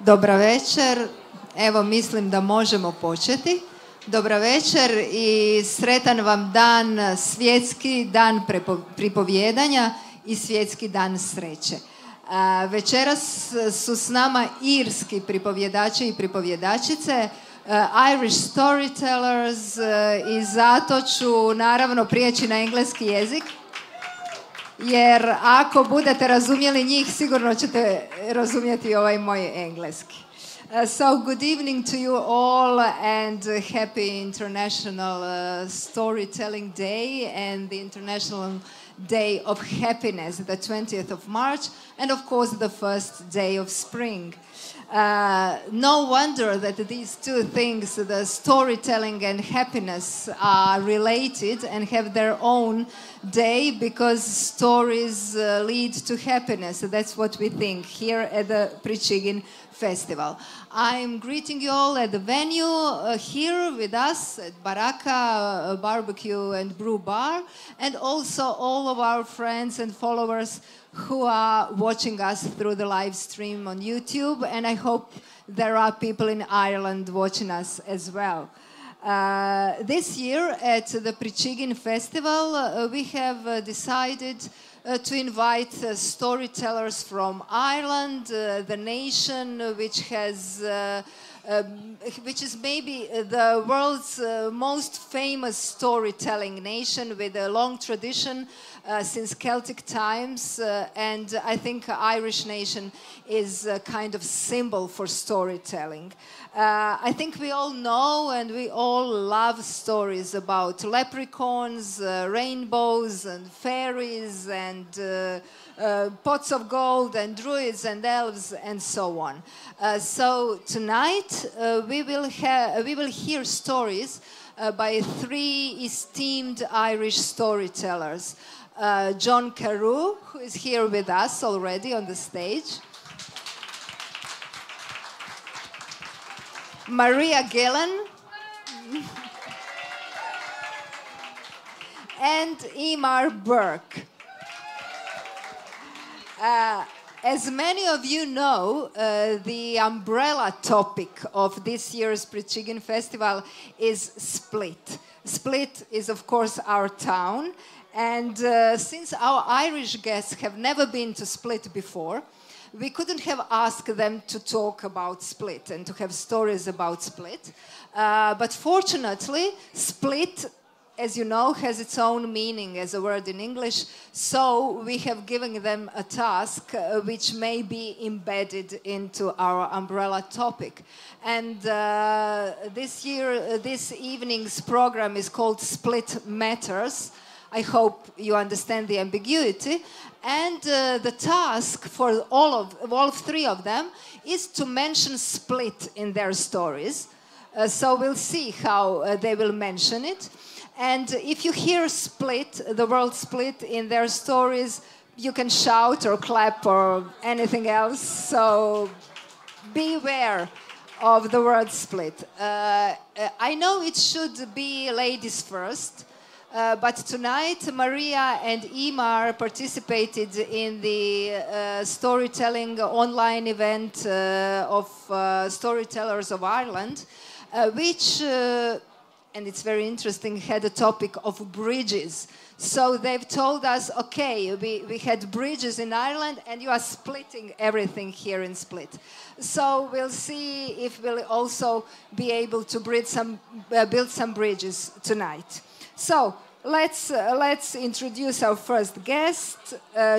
Dobra večer, evo mislim da možemo početi. Dobra večer i sretan vam dan, svjetski dan pripovjedanja i svjetski dan sreće. Večeras su s nama irski pripovjedači i pripovjedačice, Irish storytellers, i zato ću naravno prijeći na engleski jezik. Jer ako budete razumjeli njih, sigurno ćete razumjeti ovaj moj engleski. So good evening to you all and happy International Storytelling Day and the International Day of Happiness, the 20th of March, and of course the first day of spring. No wonder that these two things, the storytelling and happiness, are related and have their own day, because stories lead to happiness. That's what we think here at the Pričigin Festival. I'm greeting you all at the venue here with us at Baraka BBQ and Brew bar, and also all of our friends and followers who are watching us through the live stream on YouTube, and I hope there are people in Ireland watching us as well. This year at the Pričigin Festival, we have decided to invite storytellers from Ireland, the nation which is maybe the world's most famous storytelling nation, with a long tradition since Celtic times, and I think Irish nation is a kind of symbol for storytelling. I think we all know and we all love stories about leprechauns, rainbows and fairies and pots of gold and druids and elves and so on. So tonight we will hear stories by three esteemed Irish storytellers. John Carew, who is here with us already on the stage. Maria Gillen. And Eimear Burke. As many of you know, the umbrella topic of this year's Pričigin Festival is Split. Split is, of course, our town. And since our Irish guests have never been to Split before, we couldn't have asked them to talk about Split and to have stories about Split. But fortunately, Split, as you know, has its own meaning as a word in English, so we have given them a task which may be embedded into our umbrella topic. And this evening's program is called Split Matters. I hope you understand the ambiguity. And the task for all three of them is to mention Split in their stories. So we'll see how they will mention it. And if you hear Split, the word Split in their stories, you can shout or clap or anything else. So beware of the word Split. I know it should be ladies first. But tonight, Maria and Eimear participated in the storytelling online event of Storytellers of Ireland, which, and it's very interesting, had a topic of bridges. So they've told us, okay, we had bridges in Ireland and you are splitting everything here in Split. So we'll see if we'll also be able to build some bridges tonight. So let's introduce our first guest.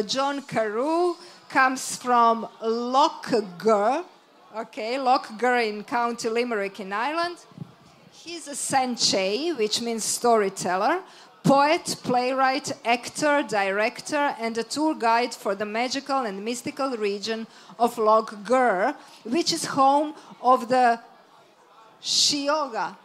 John Carew comes from Lochgur, in County Limerick in Ireland. He's a sanche, which means storyteller, poet, playwright, actor, director, and a tour guide for the magical and mystical region of Lochgur, which is home of the Shioga,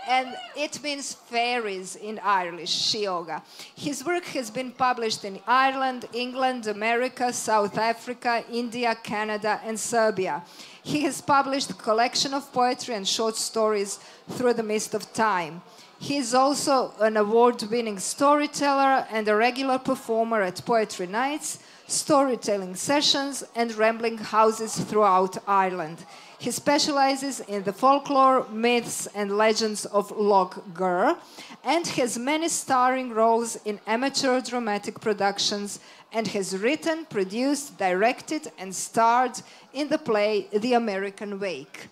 and it means fairies in Irish, Shioga. His work has been published in Ireland, England, America, South Africa, India, Canada, and Serbia. He has published a collection of poetry and short stories through the mist of time. He is also an award-winning storyteller and a regular performer at poetry nights, storytelling sessions, and rambling houses throughout Ireland. He specializes in the folklore, myths, and legends of Loch Gur, and has many starring roles in amateur dramatic productions, and has written, produced, directed, and starred in the play The American Wake.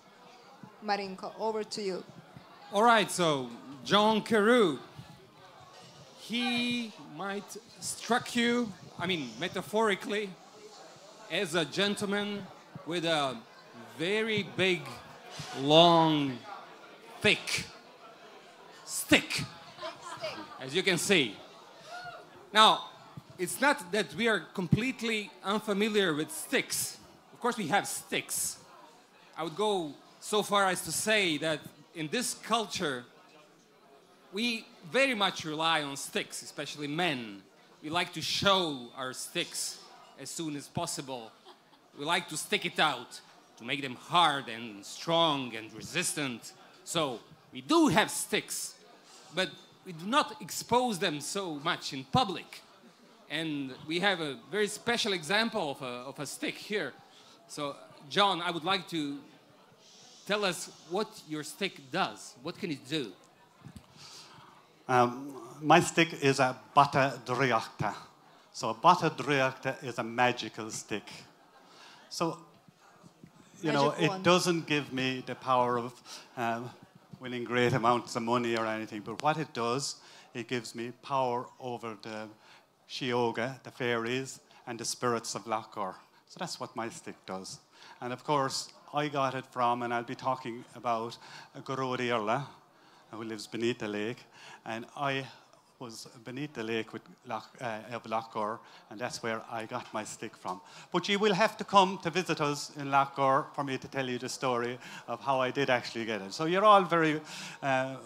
Marinko, over to you. All right, so John Carew. He might struck you, I mean, metaphorically, as a gentleman with a very big, long, thick stick, as you can see. Now, it's not that we are completely unfamiliar with sticks. Of course, we have sticks. I would go so far as to say that in this culture, we very much rely on sticks, especially men. We like to show our sticks as soon as possible. We like to stick it out, to make them hard and strong and resistant. So we do have sticks, but we do not expose them so much in public. And we have a very special example of a stick here. So, John, I would like to tell us what your stick does. What can it do? My stick is a bata driachta. So a bata driachta is a magical stick. So, you know, it doesn't give me the power of winning great amounts of money or anything, but what it does, it gives me power over the Shioga, the fairies, and the spirits of Loch Gur. So that's what my stick does. And of course, I got it from, and I'll be talking about Garodi Erla, who lives beneath the lake, and I was beneath the lake with Loch Gur, and that's where I got my stick from. But you will have to come to visit us in Loch Gur for me to tell you the story of how I did actually get it. So you're all very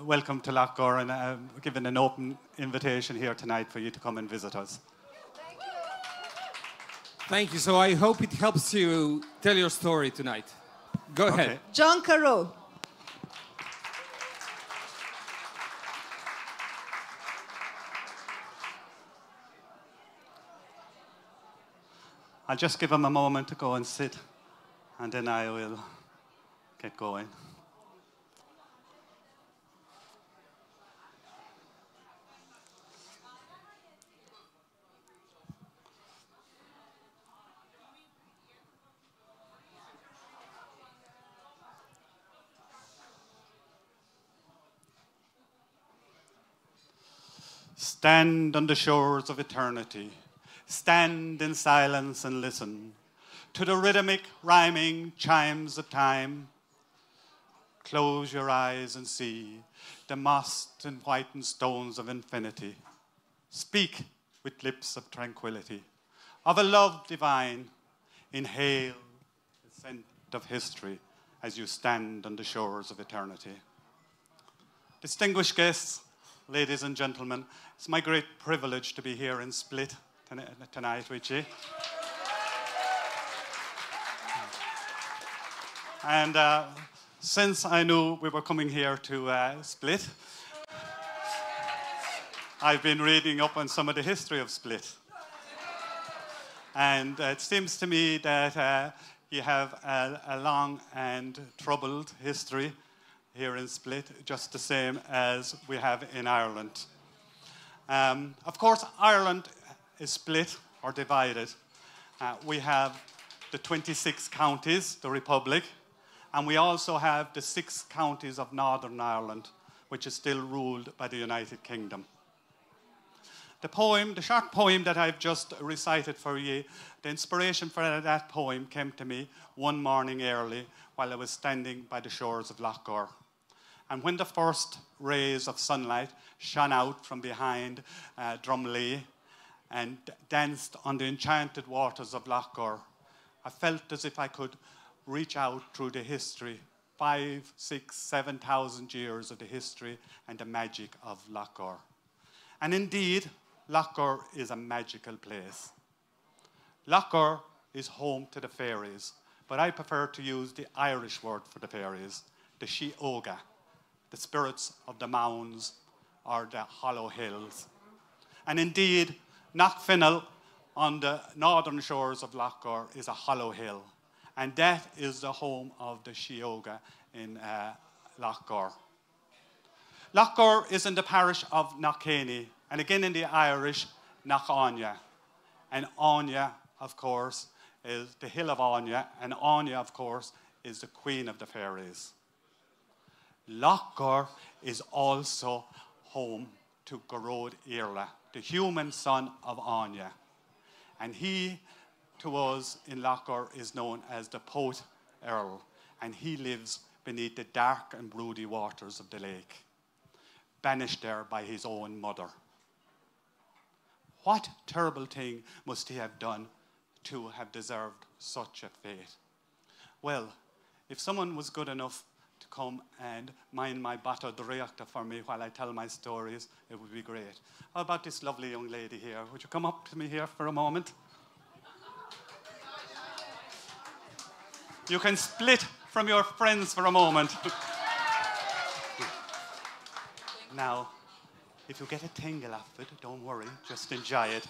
welcome to Loch Gur, and given an open invitation here tonight for you to come and visit us. Thank you. So I hope it helps you tell your story tonight. Go ahead. John Carew. I'll just give him a moment to go and sit, and then I will get going. Stand on the shores of eternity. Stand in silence and listen to the rhythmic, rhyming chimes of time. Close your eyes and see the mossed and whitened stones of infinity. Speak with lips of tranquility, of a love divine. Inhale the scent of history as you stand on the shores of eternity. Distinguished guests, ladies and gentlemen, it's my great privilege to be here in Split tonight with you. And since I knew we were coming here to Split, I've been reading up on some of the history of Split. And it seems to me that you have a long and troubled history here in Split, just the same as we have in Ireland. Of course, Ireland is split or divided. We have the 26 counties, the Republic, and we also have the 6 counties of Northern Ireland, which is still ruled by the United Kingdom. The short poem that I've just recited for you, the inspiration for that poem came to me one morning early while I was standing by the shores of Loch Gur. And when the first rays of sunlight shone out from behind Drumlee and danced on the enchanted waters of Loch Gur, I felt as if I could reach out through the history, 5, 6, 7,000 years of the history and the magic of Loch Gur. And indeed, Loch Gur is a magical place. Loch Gur is home to the fairies, but I prefer to use the Irish word for the fairies, the Shioga, the spirits of the mounds or the hollow hills. And indeed, Knockfinnell on the northern shores of Lochgar is a hollow hill, and that is the home of the Sheoga in Lochgar. Lochgar is in the parish of Knockcaney, and again in the Irish, Knockanya. And Anya, of course, is the hill of Anya, and Anya, of course, is the queen of the fairies. Lochgar is also home to Garod Irla, the human son of Anya. And he, to us in Lochgar, is known as the Poet Earl, and he lives beneath the dark and broody waters of the lake, banished there by his own mother. What terrible thing must he have done to have deserved such a fate? Well, if someone was good enough to come and mind my bata dreachta for me while I tell my stories, it would be great. How about this lovely young lady here? Would you come up to me here for a moment? You can split from your friends for a moment. Now, if you get a tingle off it, don't worry, just enjoy it.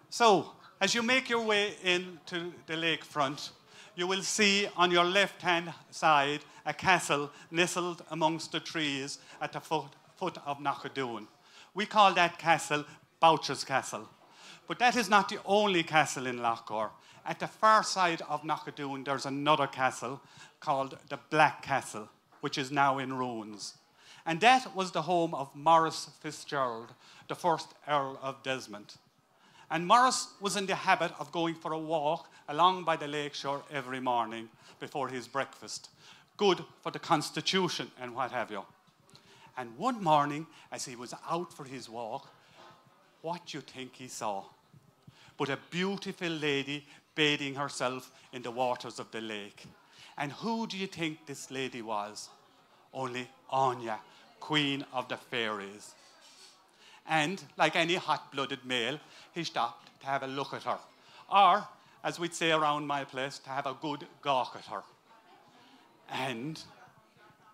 So, as you make your way into the lakefront, you will see on your left-hand side a castle nestled amongst the trees at the foot of Knockadune. We call that castle Boucher's Castle. But that is not the only castle in Lochgar. At the far side of Knockadune, there's another castle called the Black Castle, which is now in ruins. And that was the home of Maurice Fitzgerald, the first Earl of Desmond. And Maurice was in the habit of going for a walk along by the lakeshore every morning before his breakfast. Good for the constitution and what have you. And one morning, as he was out for his walk, what do you think he saw? But a beautiful lady bathing herself in the waters of the lake. And who do you think this lady was? Only Anya, queen of the fairies. And, like any hot-blooded male, he stopped to have a look at her. Or, as we'd say around my place, to have a good gawk at her. And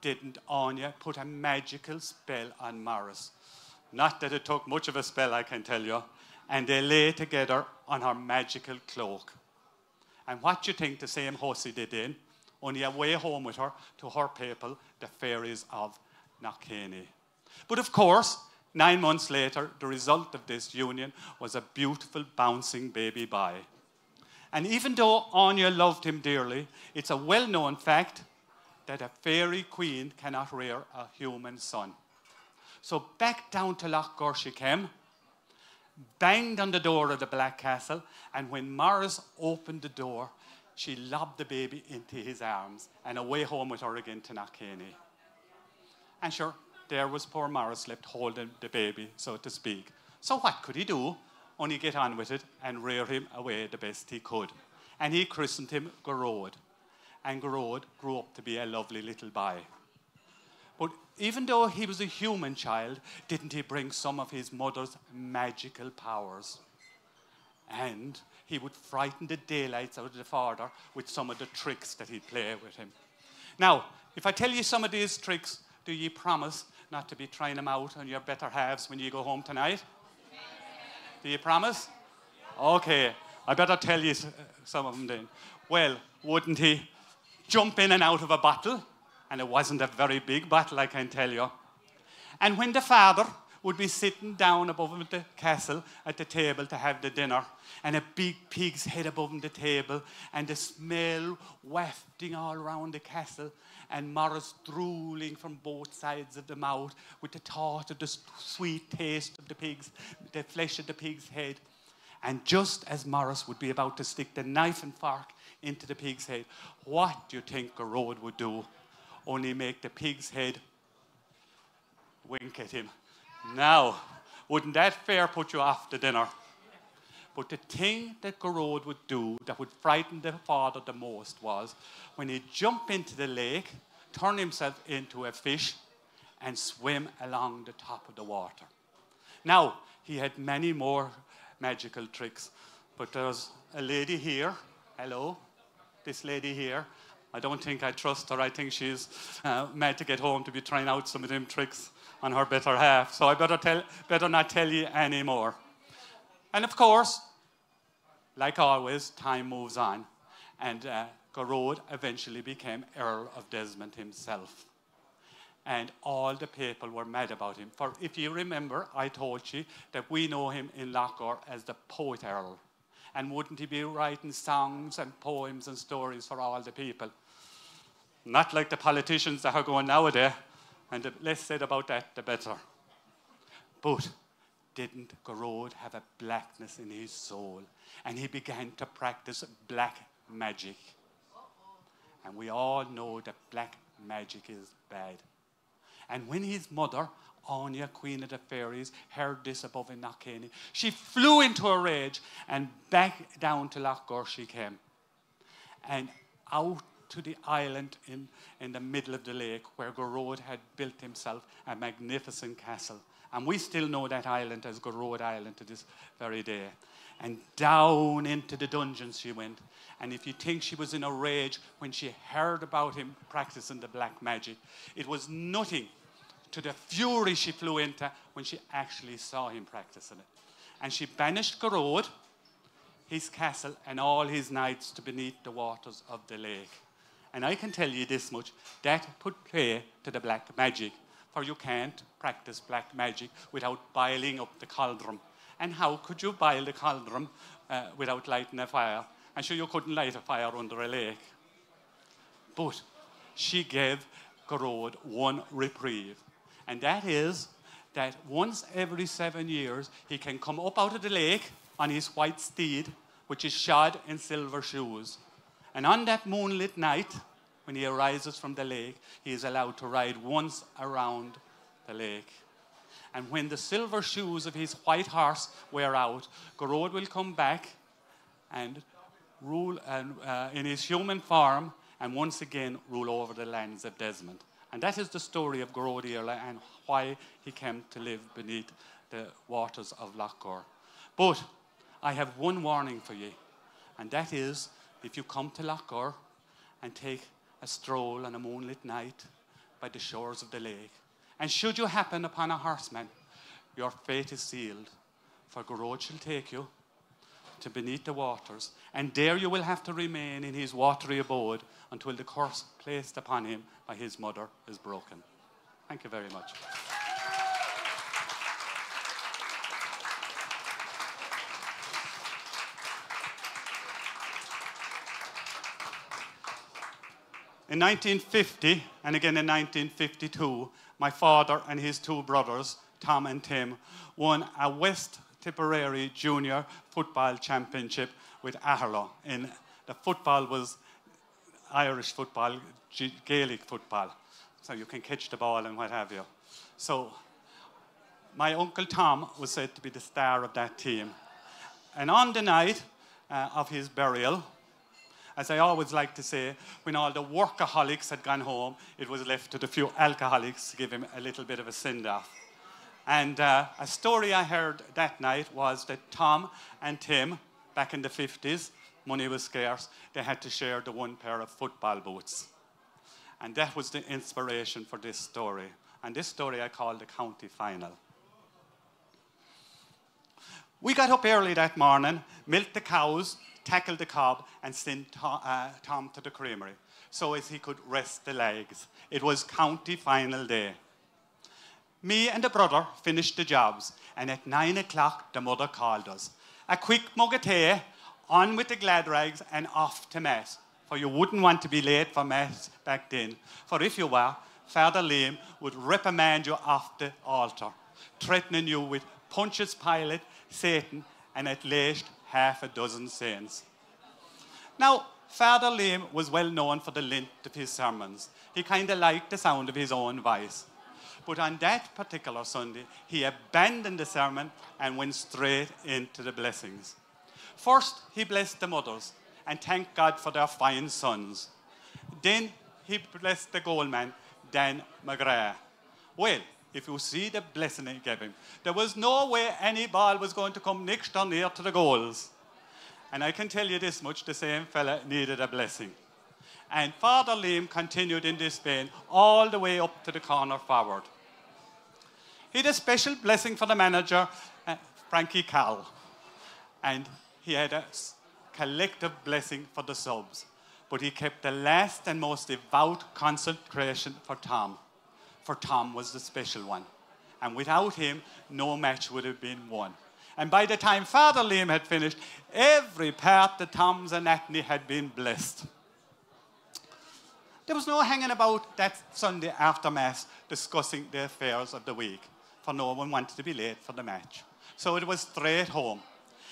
didn't Anya put a magical spell on Maurice? Not that it took much of a spell, I can tell you. And they lay together on her magical cloak. And what do you think the same hussy did then? Only away home with her to her people, the fairies of Knockcaney. But of course, 9 months later, the result of this union was a beautiful, bouncing baby boy. And even though Anya loved him dearly, it's a well-known fact that a fairy queen cannot rear a human son. So back down to Lochgar she came, banged on the door of the Black Castle, and when Maurice opened the door, she lobbed the baby into his arms and away home with her again to Knockcaney. And sure, there was poor Maurice left holding the baby, so to speak. So what could he do? Only get on with it and rear him away the best he could. And he christened him Garod. And Garod grew up to be a lovely little boy. But even though he was a human child, didn't he bring some of his mother's magical powers? And he would frighten the daylights out of the father with some of the tricks that he'd play with him. Now, if I tell you some of these tricks, do ye promise not to be trying them out on your better halves when you go home tonight? Do you promise? Okay, I better tell you some of them then. Well, wouldn't he jump in and out of a bottle? And it wasn't a very big bottle, I can tell you. And when the father would be sitting down above him at the castle at the table to have the dinner, and a big pig's head above him the table, and the smell wafting all around the castle, and Maurice drooling from both sides of the mouth with the thought of the sweet taste of the flesh of the pig's head. And just as Maurice would be about to stick the knife and fork into the pig's head, what do you think Garod would do? Only make the pig's head wink at him. Now, wouldn't that fair put you off the dinner? But the thing that Garod would do that would frighten the father the most was when he'd jump into the lake, turn himself into a fish, and swim along the top of the water. Now, he had many more magical tricks, but there's a lady here, hello, this lady here, I don't think I trust her. I think she's mad to get home to be trying out some of them tricks on her better half. So I better not tell you any more. And of course, like always, time moves on. And Carew eventually became Earl of Desmond himself. And all the people were mad about him. For if you remember, I told you that we know him in Loughor as the Poet Earl. And wouldn't he be writing songs and poems and stories for all the people? Not like the politicians that are going nowadays. And the less said about that, the better. But didn't Carew have a blackness in his soul? And he began to practice black magic. And we all know that black magic is bad. And when his mother, Anya, Queen of the Fairies, heard this above in Knockcaney, she flew into a rage, and back down to Loughor she came. And out to the island in the middle of the lake where Carew had built himself a magnificent castle. And we still know that island as Carew Island to this very day. And down into the dungeons she went. And if you think she was in a rage when she heard about him practicing the black magic, it was nothing to the fury she flew into when she actually saw him practicing it. And she banished Carew, his castle, and all his knights to beneath the waters of the lake. And I can tell you this much, that put play to the black magic, for you can't practice black magic without boiling up the cauldron. And how could you boil the cauldron without lighting a fire? I'm sure you couldn't light a fire under a lake. But she gave Carew one reprieve. And that is that once every 7 years, he can come up out of the lake on his white steed, which is shod in silver shoes. And on that moonlit night, when he arises from the lake, he is allowed to ride once around the lake. And when the silver shoes of his white horse wear out, Carew will come back and rule in his human form and once again rule over the lands of Desmond. And that is the story of Carew the Earl and why he came to live beneath the waters of Loughor. But I have one warning for you, and that is if you come to Loughor and take a stroll on a moonlit night by the shores of the lake, and should you happen upon a horseman, your fate is sealed, for Carew shall take you to beneath the waters, and there you will have to remain in his watery abode until the curse placed upon him by his mother is broken. Thank you very much. In 1950, and again in 1952, my father and his two brothers, Tom and Tim, won a West Tipperary Junior Football Championship with Aherlow. The football was Irish football, Gaelic football, so you can catch the ball and what have you. So my Uncle Tom was said to be the star of that team. And on the night of his burial, as I always like to say, when all the workaholics had gone home, it was left to the few alcoholics to give him a little bit of a send-off. And a story I heard that night was that Tom and Tim, back in the 50s, money was scarce, they had to share the one pair of football boots. And that was the inspiration for this story. And this story I call the county final. We got up early that morning, milked the cows, tackled the cob, and sent Tom to the creamery so as he could rest the legs. It was county final day. Me and the brother finished the jobs, and at 9 o'clock, the mother called us. A quick mug of tea, on with the glad rags, and off to Mass. For you wouldn't want to be late for Mass back then. For if you were, Father Liam would reprimand you off the altar, threatening you with Pontius Pilate, Satan, and at least half a dozen saints. Now, Father Liam was well known for the length of his sermons. He kind of liked the sound of his own voice. But on that particular Sunday, he abandoned the sermon and went straight into the blessings. First, he blessed the mothers and thanked God for their fine sons. Then he blessed the goalman, Dan McGrath. Well, if you see the blessing he gave him, there was no way any ball was going to come next or near to the goals. And I can tell you this much, the same fella needed a blessing. And Father Liam continued in this vein all the way up to the corner forward. He had a special blessing for the manager, Frankie Carew. And he had a collective blessing for the subs. But he kept the last and most devout concentration for Tom. For Tom was the special one. And without him, no match would have been won. And by the time Father Liam had finished, every part of Tom's anatomy had been blessed. There was no hanging about that Sunday after Mass discussing the affairs of the week, for no one wanted to be late for the match. So it was straight home.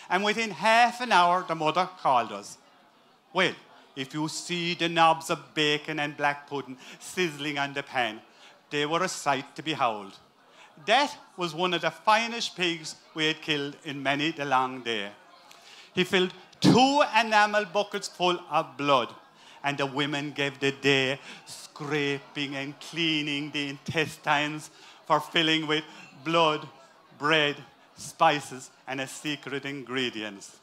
And within half an hour, the mother called us. Well, if you see the knobs of bacon and black pudding sizzling on the pan, they were a sight to behold. That was one of the finest pigs we had killed in many the long day. He filled 2 enamel buckets full of blood, and the women gave the day scraping and cleaning the intestines for filling with blood, bread, spices, and a secret ingredients.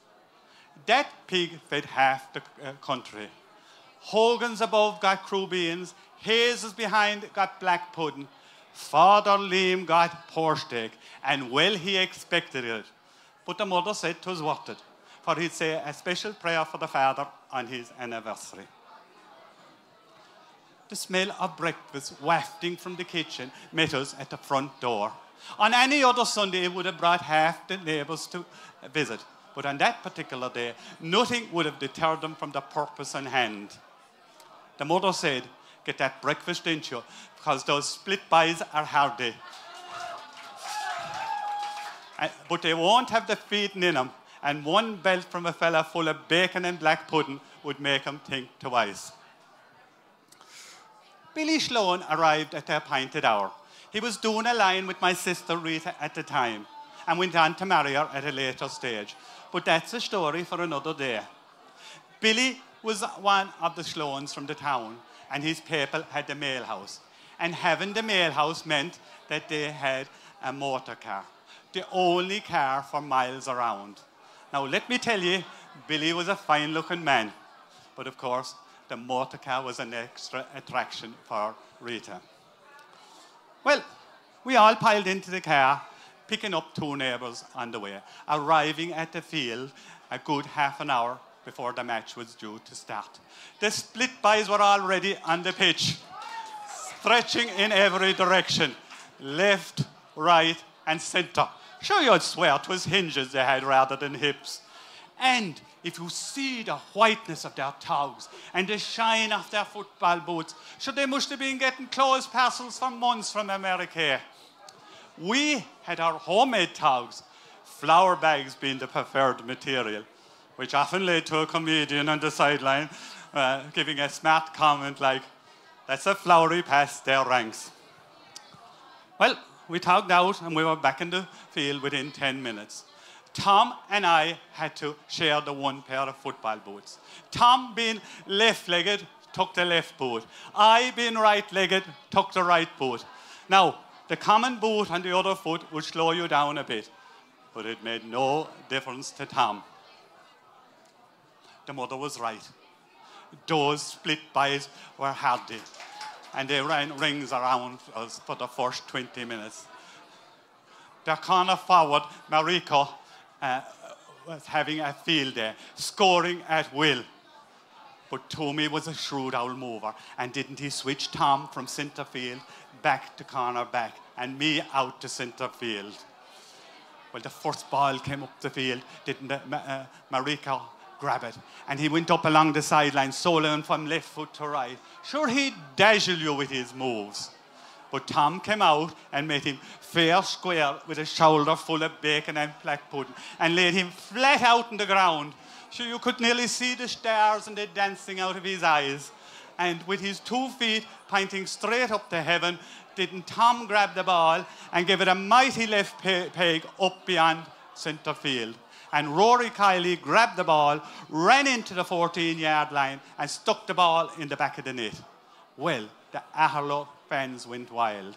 That pig fed half the country. Hogan's above got crew beans, Hayes' behind got black pudding, Father Liam got pork steak, and well he expected it. But the mother said 'twas worth it, for he'd say a special prayer for the father on his anniversary. The smell of breakfast wafting from the kitchen met us at the front door. On any other Sunday, it would have brought half the neighbours to visit. But on that particular day, nothing would have deterred them from the purpose in hand. The mother said, "Get that breakfast into you, because those split pies are hardy. But they won't have the feeding in them, and one belt from a fella full of bacon and black pudding would make them think twice." Billy Sloan arrived at the appointed hour. He was doing a line with my sister Rita at the time, and went on to marry her at a later stage. But that's a story for another day. Billy was one of the Sloans from the town, and his people had the mail house. And having the mail house meant that they had a motor car, the only car for miles around. Now, let me tell you, Billy was a fine-looking man. But of course, the motor car was an extra attraction for Rita. Well, we all piled into the car, picking up 2 neighbours on the way, arriving at the field a good half an hour before the match was due to start. The split pies were already on the pitch, stretching in every direction, left, right, and centre. Sure, you'd swear 'twas hinges they had rather than hips. And if you see the whiteness of their togs and the shine of their football boots, sure, they must have been getting clothes parcels for months from America. We had our homemade togs, flour bags being the preferred material, which often led to a comedian on the sideline giving a smart comment like, "That's a flowery past their ranks." Well, we togged out and we were back in the field within 10 minutes. Tom and I had to share the one pair of football boots. Tom, being left-legged, took the left boot. I, being right-legged, took the right boot. Now, the common boot on the other foot would slow you down a bit, but it made no difference to Tom. The mother was right. Those split pies were hardy, and they ran rings around us for the first 20 minutes. The corner forward, Mariko, was having a field day, scoring at will. But Tommy was a shrewd old mover, and didn't he switch Tom from centre field back to corner back, and me out to centre field? Well, the first ball came up the field, didn't Mariko grab it, and he went up along the sideline, soloing from left foot to right. Sure, he'd dazzle you with his moves. But Tom came out and made him fair square with a shoulder full of bacon and black pudding, and laid him flat out on the ground. Sure, you could nearly see the stars and the dancing out of his eyes. And with his 2 feet pointing straight up to heaven, didn't Tom grab the ball and give it a mighty left peg up beyond centre field. And Rory Kiley grabbed the ball, ran into the 14-yard line, and stuck the ball in the back of the net. Well, the Aherlow fans went wild.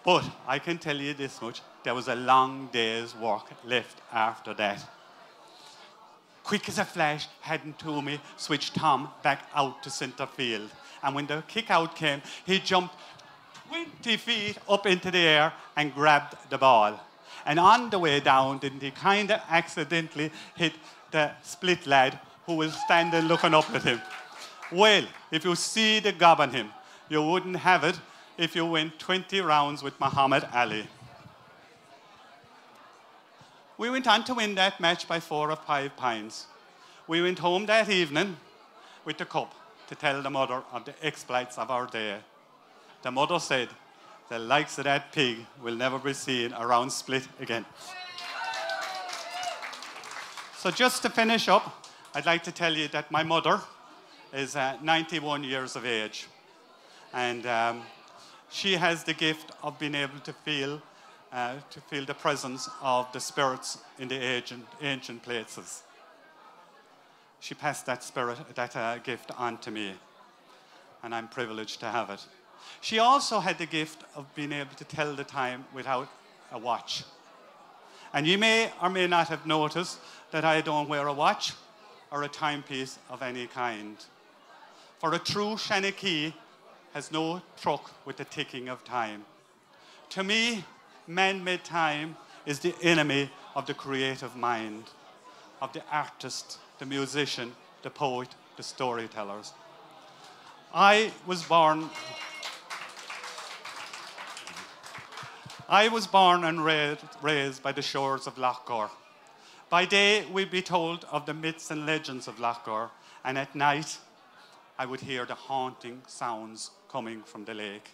But I can tell you this much, there was a long day's work left after that. quick as a flash, hadnn't to me, switched Tom back out to centre field. And when the kick out came, he jumped 20 feet up into the air and grabbed the ball. And on the way down, didn't he kind of accidentally hit the split lad who was standing looking up at him? Well, if you see the gob on him, you wouldn't have it if you went 20 rounds with Muhammad Ali. We went on to win that match by 4 or 5 pints. We went home that evening with the cup to tell the mother of the exploits of our day. The mother said, the likes of that pig will never be seen around Split again. So just to finish up, I'd like to tell you that my mother is 91 years of age. And she has the gift of being able to feel the presence of the spirits in the ancient places. She passed that gift on to me, and I'm privileged to have it. She also had the gift of being able to tell the time without a watch. And you may or may not have noticed that I don't wear a watch or a timepiece of any kind. For a true Shanachie has no truck with the ticking of time. To me, man-made time is the enemy of the creative mind, of the artist, the musician, the poet, the storytellers. I was born and raised by the shores of Lochgore. By day, we'd be told of the myths and legends of Lochgore, and at night, I would hear the haunting sounds coming from the lake.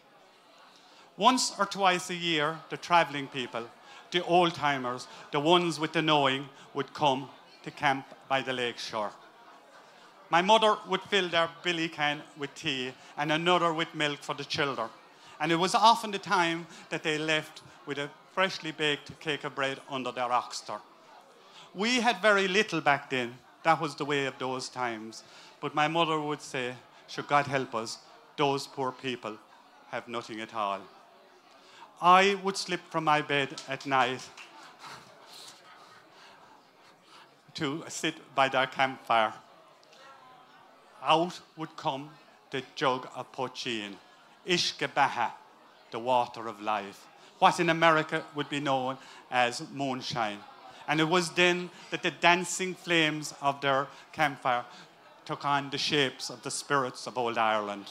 Once or twice a year, the traveling people, the old-timers, the ones with the knowing, would come to camp by the lake shore. My mother would fill their billy can with tea and another with milk for the children. And it was often the time that they left with a freshly baked cake of bread under their oxter. We had very little back then. That was the way of those times. But my mother would say, should God help us, those poor people have nothing at all. I would slip from my bed at night to sit by their campfire. Out would come the jug of poteen, ishkebaha, the water of life, what in America would be known as moonshine. And it was then that the dancing flames of their campfire took on the shapes of the spirits of old Ireland.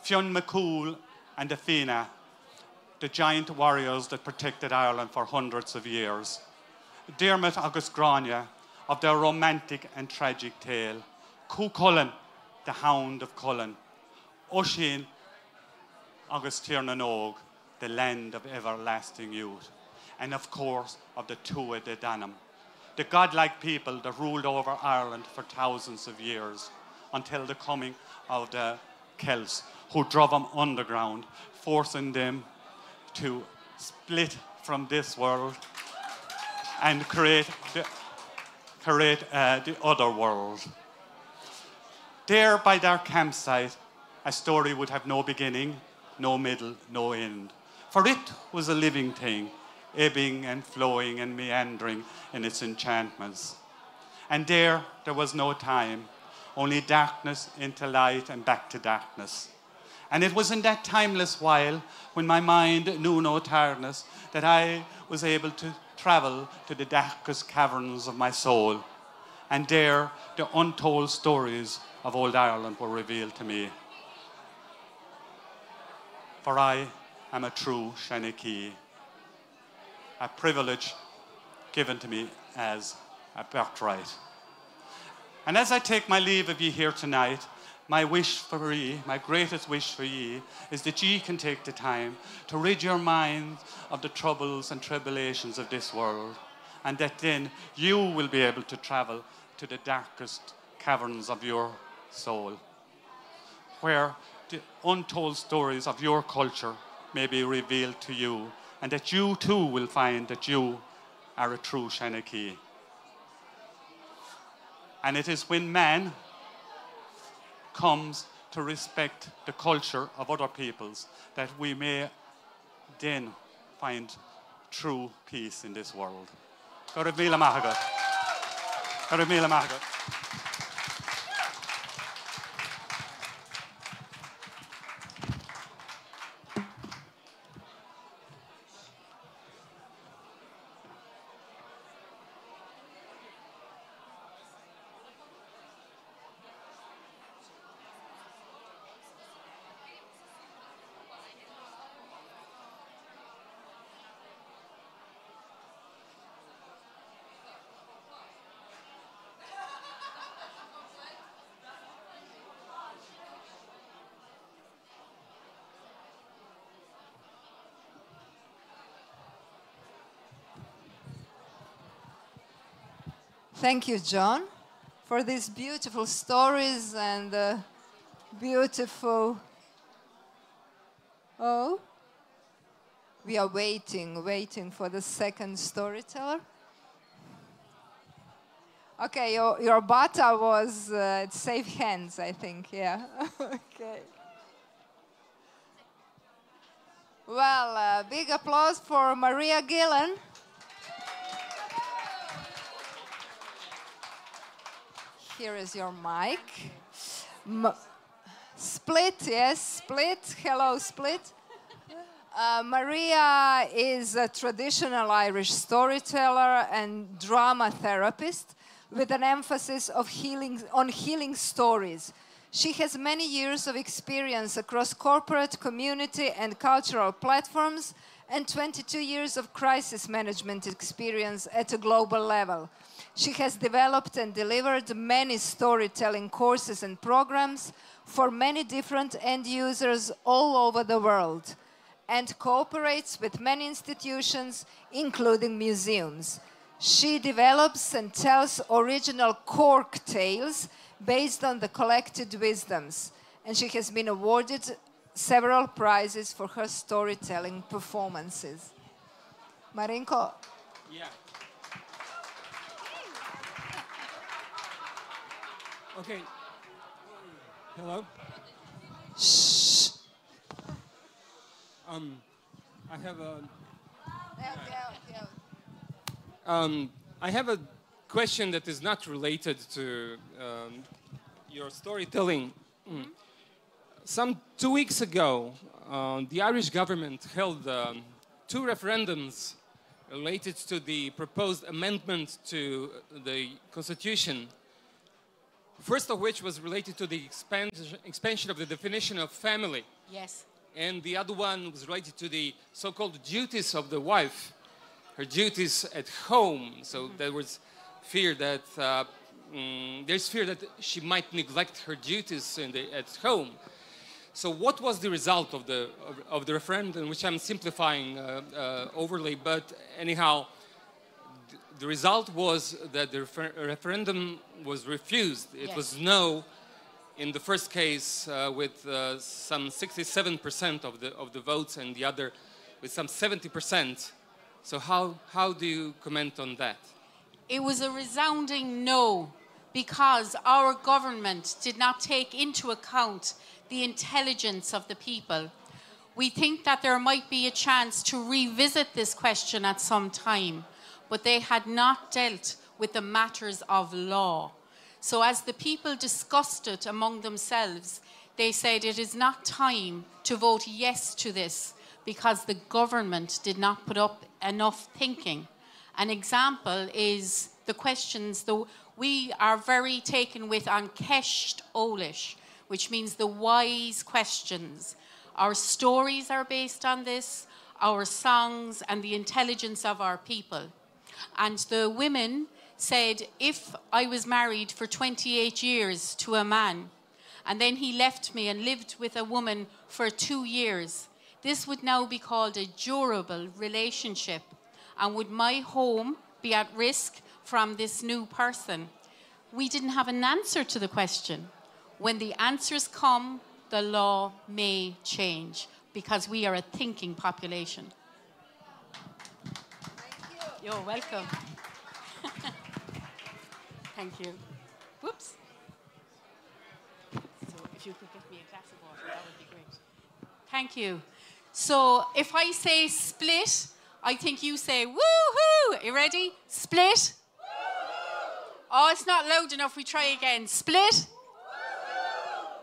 Fionn McCool and the Fina, the giant warriors that protected Ireland for hundreds of years. Dermot August Grania, of their romantic and tragic tale. Cú Cullen, the Hound of Cullen. Oisin August Tiernan Og, the land of everlasting youth. And of course, of the Tuatha De Danann, the godlike people that ruled over Ireland for thousands of years until the coming of the Celts, who drove them underground, forcing them to split from this world and create the other world. There by their campsite, a story would have no beginning, no middle, no end. For it was a living thing, ebbing and flowing and meandering in its enchantments. And there was no time, only darkness into light and back to darkness. And it was in that timeless while, when my mind knew no tiredness, that I was able to travel to the darkest caverns of my soul. And there, the untold stories of old Ireland were revealed to me. For I am a true Shanachie, a privilege given to me as a birthright. And as I take my leave of ye here tonight, my wish for ye, my greatest wish for ye, is that ye can take the time to rid your minds of the troubles and tribulations of this world, and that then you will be able to travel to the darkest caverns of your soul, where the untold stories of your culture may be revealed to you, and that you too will find that you are a true Shanachie. And it is when man comes to respect the culture of other peoples that we may then find true peace in this world. Go to Vila Mahagat. Caramila Margot. Thank you, John, for these beautiful stories and beautiful... Oh, we are waiting for the second storyteller. Okay, your bata was safe hands, I think, yeah. Okay. Well, big applause for Maria Gillen. Here is your mic. Split, yes, Split. Hello, Split. Maria is a traditional Irish storyteller and drama therapist with an emphasis on healing stories. She has many years of experience across corporate, community, and cultural platforms, and 22 years of crisis management experience at a global level. She has developed and delivered many storytelling courses and programs for many different end users all over the world, and cooperates with many institutions, including museums. She develops and tells original cork tales based on the collected wisdoms, and she has been awarded several prizes for her storytelling performances. Marinko. Yeah. Okay. Hello. Shh. I have a. Yeah. I have a question that is not related to your storytelling. Some 2 weeks ago, the Irish government held 2 referendums related to the proposed amendment to the constitution. First of which was related to the expansion of the definition of family. Yes. And the other one was related to the so-called duties of the wife, her duties at home. So there was fear that, there's fear that she might neglect her duties at home. So what was the result of the referendum, which I'm simplifying overly, but anyhow, the result was that the referendum was refused. It was no in the first case with some 67% of the votes, and the other with some 70%. So how do you comment on that? It was a resounding no, because our government did not take into account the intelligence of the people. We think that there might be a chance to revisit this question at some time, but they had not dealt with the matters of law. So as the people discussed it among themselves, they said it is not time to vote yes to this because the government did not put up enough thinking. An example is the questions, though we are very taken with an ceist ólis, which means the wise questions. Our stories are based on this, our songs and the intelligence of our people. And the women said, if I was married for 28 years to a man, and then he left me and lived with a woman for 2 years, this would now be called a durable relationship. And would my home be at risk from this new person? We didn't have an answer to the question. When the answers come, the law may change, because we are a thinking population. You're welcome. Thank you. Whoops. So if you could get me a glass of water, that would be great. Thank you. So if I say split, I think you say woohoo. Are you ready? Split. Oh, it's not loud enough. We try again. Split.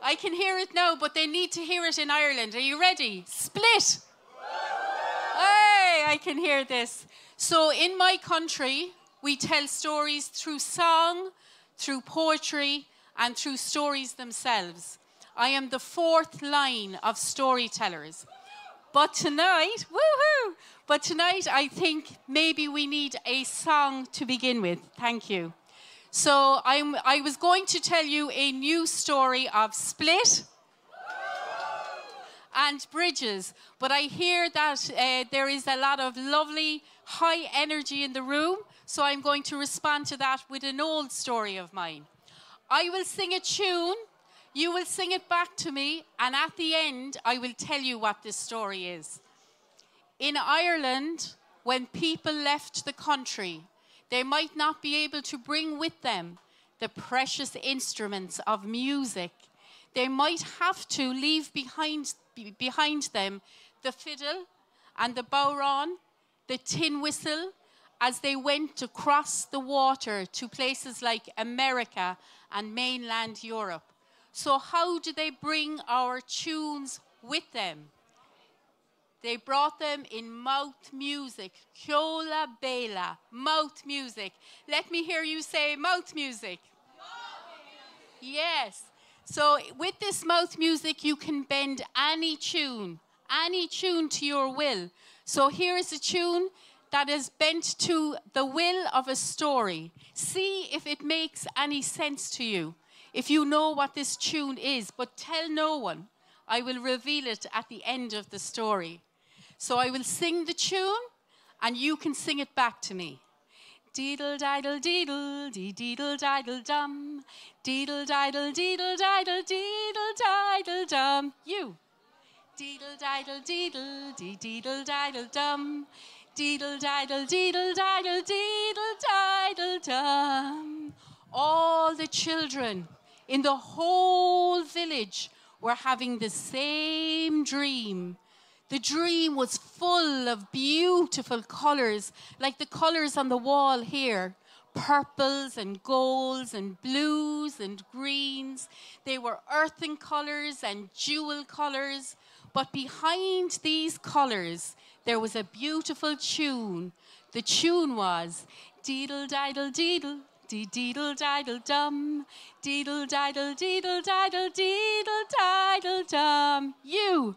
I can hear it now, but they need to hear it in Ireland. Are you ready? Split. Hey, I can hear this. So in my country, we tell stories through song, through poetry, and through stories themselves. I am the fourth line of storytellers. But tonight, woohoo! But tonight, I think maybe we need a song to begin with. Thank you. So I was going to tell you a new story of split and bridges, but I hear that there is a lot of lovely high energy in the room, so I'm going to respond to that with an old story of mine. I will sing a tune, you will sing it back to me, and at the end I will tell you what this story is. In Ireland, when people left the country, they might not be able to bring with them the precious instruments of music. They might have to leave behind them the fiddle and the bodhrán, the tin whistle, as they went across the water to places like America and mainland Europe. So how do they bring our tunes with them? They brought them in mouth music, Kiola Bela, mouth music. Let me hear you say mouth music. Yes. So with this mouth music, you can bend any tune to your will. So here is a tune that is bent to the will of a story. See if it makes any sense to you, if you know what this tune is, but tell no one. I will reveal it at the end of the story. So I will sing the tune, and you can sing it back to me. Deedle diddle deedle, dee deedle diddle dum, deedle diddle deedle diddle deedle diddle dum. You. Deedle diddle deedle, dee deedle diddle dum, deedle diddle deedle diddle deedle diddle dum. All the children in the whole village were having the same dream. The dream was full of beautiful colours, like the colours on the wall here. Purples and golds and blues and greens. They were earthen colours and jewel colours. But behind these colours, there was a beautiful tune. The tune was, deedle diddle deedle, dee deedle diddle dum, deedle diddle deedle diddle deedle diddle dum. You.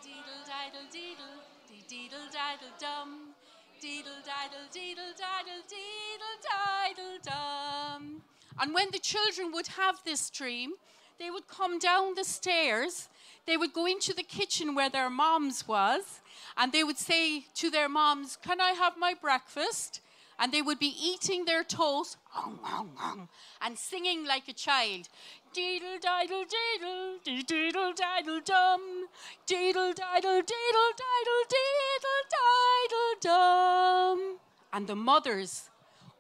Diddle deedle, dee deedle diddle dum, deedle diddle deedle diddle deedle diddle dum. And when the children would have this dream, they would come down the stairs, they would go into the kitchen where their moms was, and they would say to their moms, "Can I have my breakfast?" And they would be eating their toast, and singing like a child. Deedle diddle deedle, dee deedle diddle dum, deedle diddle deedle diddle deedle diddle dum. And the mothers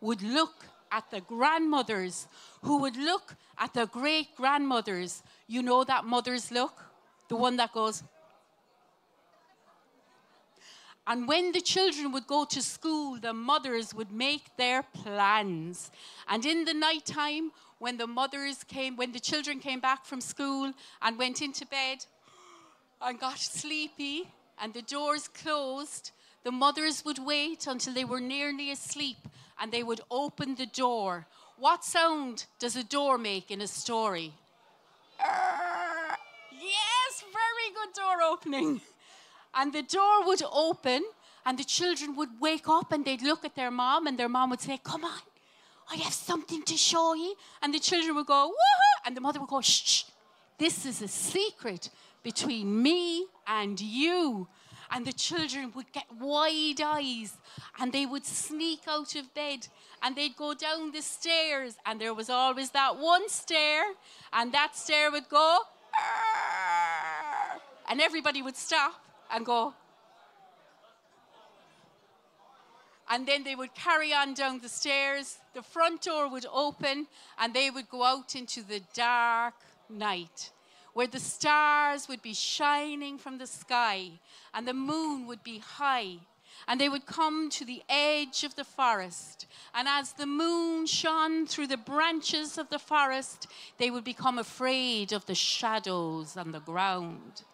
would look at the grandmothers, who would look at the great-grandmothers. You know that mother's look? The one that goes... And when the children would go to school, the mothers would make their plans. And in the night time, when the children came back from school and went into bed and got sleepy and the doors closed, the mothers would wait until they were nearly asleep and they would open the door. What sound does a door make in a story? Yes, very good door opening. And the door would open, and the children would wake up, and they'd look at their mom, and their mom would say, "Come on, I have something to show you." And the children would go, "Woohoo!" And the mother would go, "Shh, this is a secret between me and you." And the children would get wide eyes, and they would sneak out of bed, and they'd go down the stairs, and there was always that one stair, and that stair would go, "Arr!" And everybody would stop and go. And then they would carry on down the stairs. The front door would open, and they would go out into the dark night, where the stars would be shining from the sky, and the moon would be high. And they would come to the edge of the forest. And as the moon shone through the branches of the forest, they would become afraid of the shadows on the ground.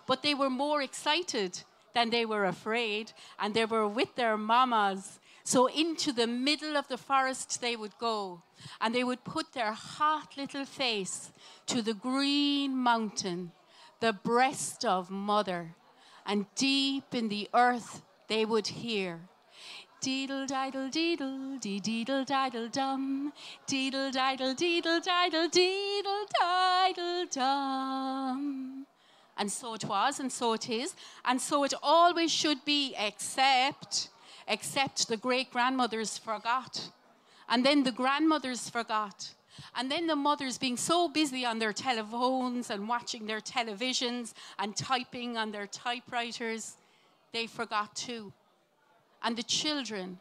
But they were more excited than they were afraid, and they were with their mamas. So into the middle of the forest they would go, and they would put their hot little face to the green mountain, the breast of mother, and deep in the earth they would hear, deedle diddle deedle dee deedle diddle dum, deedle diddle deedle diddle deedle diddle dum. And so it was, and so it is, and so it always should be, except the great-grandmothers forgot. And then the grandmothers forgot. And then the mothers, being so busy on their telephones and watching their televisions and typing on their typewriters, they forgot too. And the children,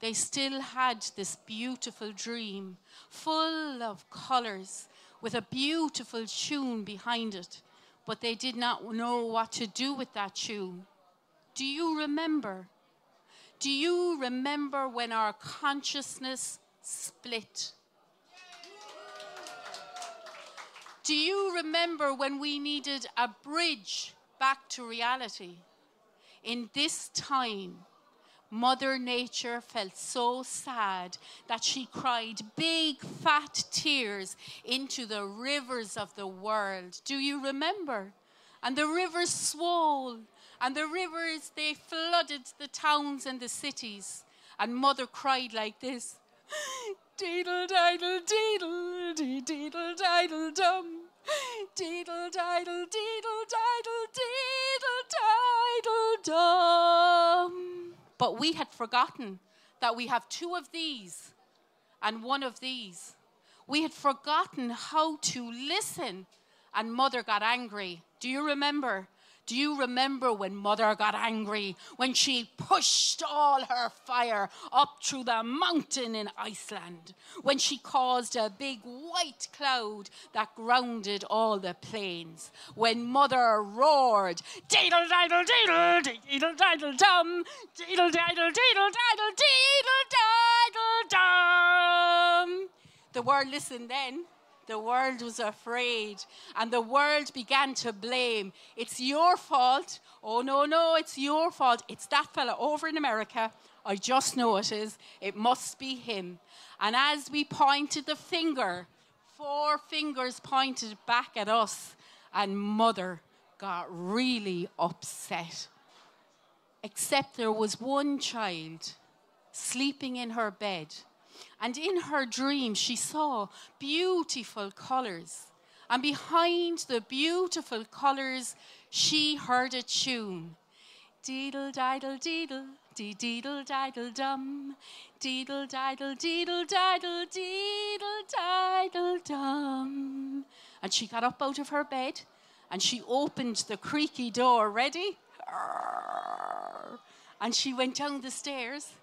they still had this beautiful dream, full of colours, with a beautiful tune behind it. But they did not know what to do with that tune. Do you remember? Do you remember when our consciousness split? Do you remember when we needed a bridge back to reality? In this time, Mother Nature felt so sad that she cried big fat tears into the rivers of the world. Do you remember? And the rivers swole, and the rivers, they flooded the towns and the cities. And Mother cried like this, deedle diddle deedle dee deedle diddle dum, deedle diddle deedle diddle deedle diddle dum. But we had forgotten that we have two of these and one of these. We had forgotten how to listen, and Mother got angry. Do you remember? Do you remember when Mother got angry? When she pushed all her fire up through the mountain in Iceland? When she caused a big white cloud that grounded all the plains? When Mother roared, deedle diddle deedle, deedle diddle dum, deedle diddle deedle diddle, deedle diddle dum. The world listened then. The world was afraid, and the world began to blame. It's your fault. Oh, no, it's your fault. It's that fella over in America. I just know it is. It must be him. And as we pointed the finger, 4 fingers pointed back at us, and Mother got really upset. Except there was one child sleeping in her bed. And in her dream, she saw beautiful colours. And behind the beautiful colours, she heard a tune. Deedle diddle deedle, dee deedle diddle dum, deedle diddle deedle diddle, deedle diddle dum. And she got up out of her bed, and she opened the creaky door, ready? And she went down the stairs,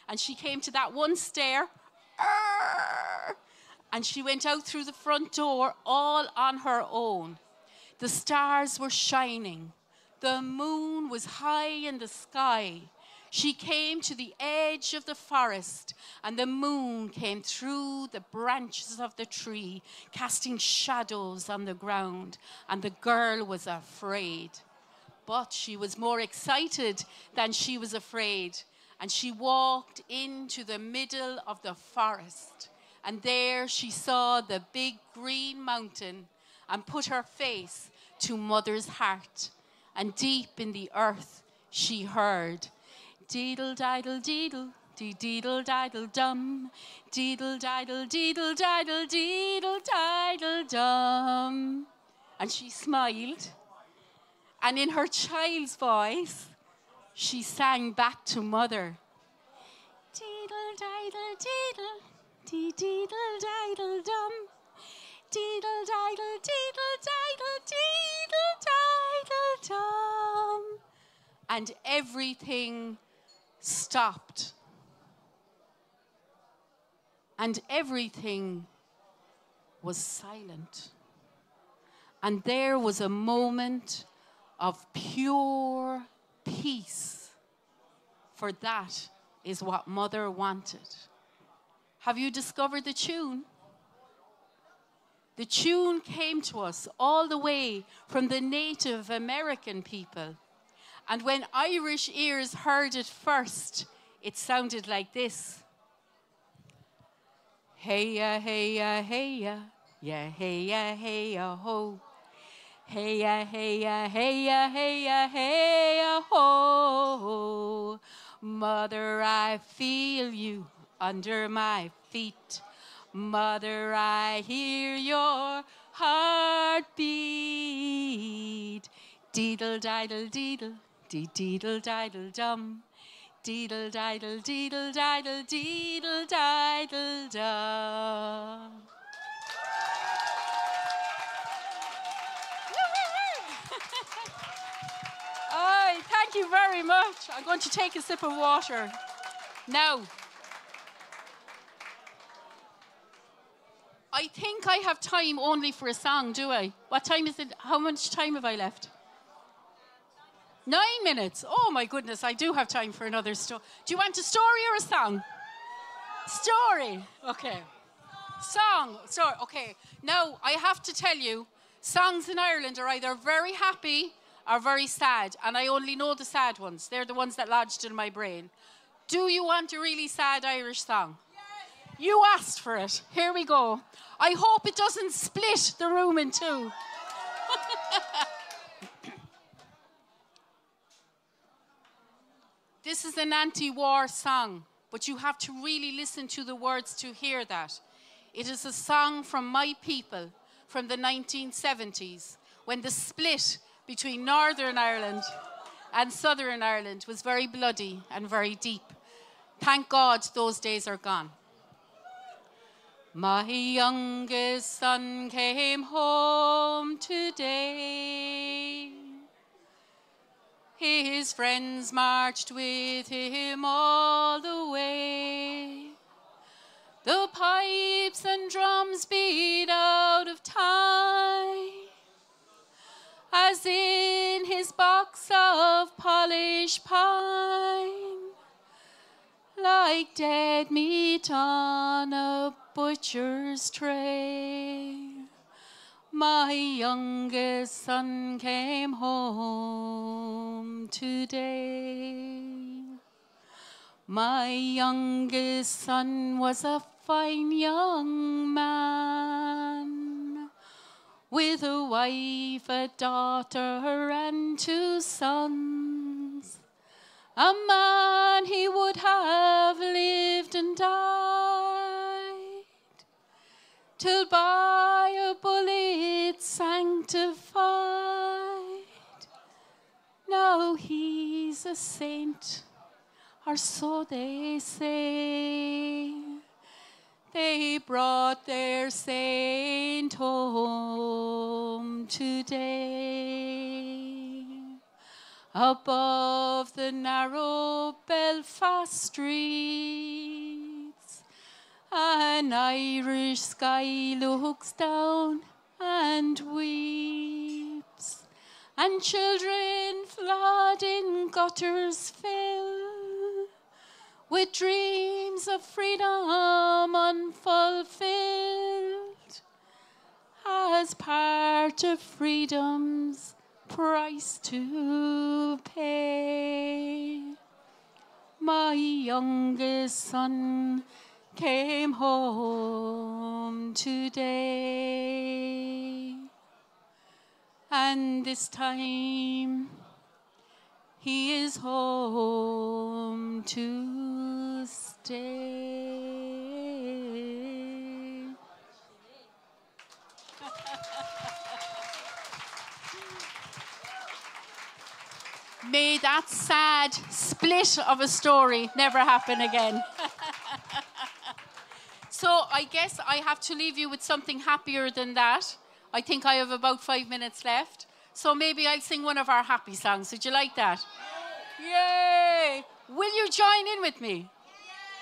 and she came to that one stair, and she went out through the front door all on her own. The stars were shining. The moon was high in the sky. She came to the edge of the forest, and the moon came through the branches of the tree, casting shadows on the ground, and the girl was afraid. But she was more excited than she was afraid. And she walked into the middle of the forest. And there she saw the big green mountain and put her face to Mother's heart. And deep in the earth she heard, deedle diddle deedle, dee deedle diddle dum, deedle diddle deedle diddle, deedle diddle dum. And she smiled. And in her child's voice, she sang back to Mother. Deedle diddle deedle, dee deedle diddle dum, deedle diddle deedle diddle, deedle diddle dum. And everything stopped. And everything was silent. And there was a moment of pure peace for that is what Mother wanted. Have you discovered the tune? The tune came to us all the way from the Native American people. And when Irish ears heard it first, it sounded like this. Hey-ya, hey-ya, hey-ya, yeah, hey-ya, hey-ya, ho. Hey-ya, hey-ya, hey-ya, hey-ya, hey-ya, ho. Mother, I feel you under my feet. Mother, I hear your heartbeat. Deedle-diddle-deedle, dee-deedle-diddle-dum. Deedle-diddle, deedle-diddle, deedle-diddle-dum. Oh, thank you very much. I'm going to take a sip of water. Now, I think I have time only for a song, do I? What time is it? How much time have I left? 9 minutes. Oh, my goodness, I do have time for another story. Do you want a story or a song? Story. Okay. Song. Story. Okay. Now, I have to tell you, songs in Ireland are either very happy or very sad, and I only know the sad ones. They're the ones that lodged in my brain. Do you want a really sad Irish song? Yes. You asked for it. Here we go. I hope it doesn't split the room in two. This is an anti-war song, but you have to really listen to the words to hear that. It is a song from my people from the 1970s, when the split between Northern Ireland and Southern Ireland was very bloody and very deep. Thank God those days are gone. My youngest son came home today. His friends marched with him all the way. The pipes and drums beat out of time, as in his box of polished pine, like dead meat on a butcher's tray. My youngest son came home today. My youngest son was a fine young man, with a wife, a daughter, and 2 sons. A man he would have lived and died, till by a bullet sanctified. Now he's a saint, or so they say. They brought their saint home today. Above the narrow Belfast streets, an Irish sky looks down and weeps, and children flood in gutters fill, with dreams of freedom unfulfilled, as part of freedom's price to pay. My youngest son came home today, and this time he is home to stay. May that sad split of a story never happen again. So I guess I have to leave you with something happier than that. I think I have about 5 minutes left. So maybe I'll sing one of our happy songs. Would you like that? Yay! Will you join in with me?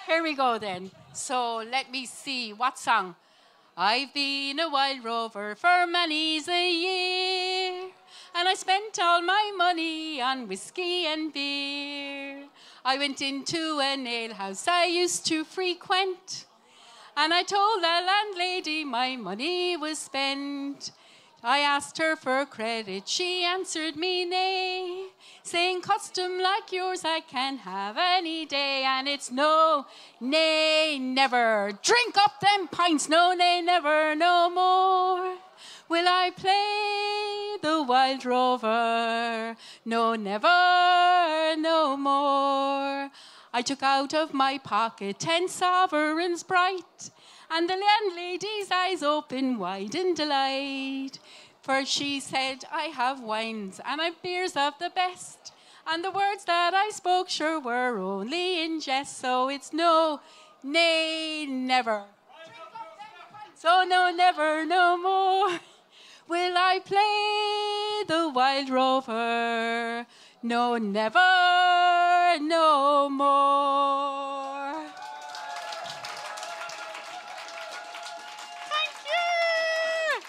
Here we go then. So let me see. What song? I've been a wild rover for many's a year, and I spent all my money on whiskey and beer. I went into an alehouse I used to frequent, and I told the landlady my money was spent. I asked her for credit, she answered me nay, saying custom like yours I can have any day. And it's no, nay, never. Drink up them pints, no, nay, never, no more. Will I play the wild rover? No, never, no more. I took out of my pocket 10 sovereigns bright, and the landlady's eyes opened wide in delight. For she said, I have wines and I've beers of the best, and the words that I spoke sure were only in jest. So it's no, nay, never. So no, never, no more. Will I play the wild rover? No, never, no more. Thank you.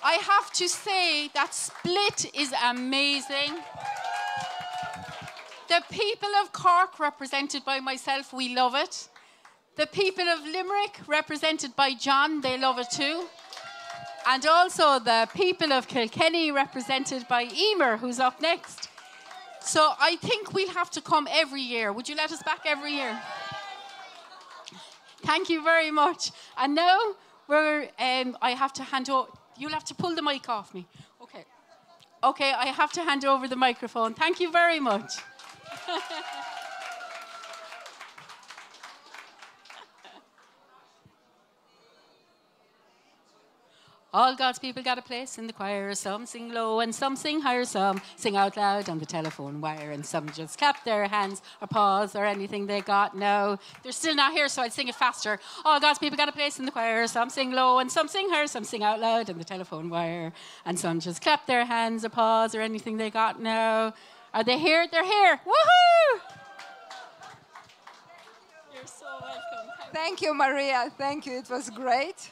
I have to say that split is amazing. The people of Cork, represented by myself, we love it. The people of Limerick, represented by John, they love it too. And also the people of Kilkenny, represented by Eimear, who's up next. So I think we'll have to come every year. Would you let us back every year? Thank you very much. And now I have to hand over. You'll have to pull the mic off me. Okay. Okay, I have to hand over the microphone. Thank you very much. All God's people got a place in the choir. Some sing low and some sing higher. Some sing out loud on the telephone wire. And some just clap their hands or pause or anything they got. No, they're still not here, so I'd sing it faster. All God's people got a place in the choir. Some sing low and some sing higher. Some sing out loud on the telephone wire. And some just clap their hands or pause or anything they got. No. Are they here? They're here. Woohoo! You're so welcome. Thank you, Maria. Thank you. It was great.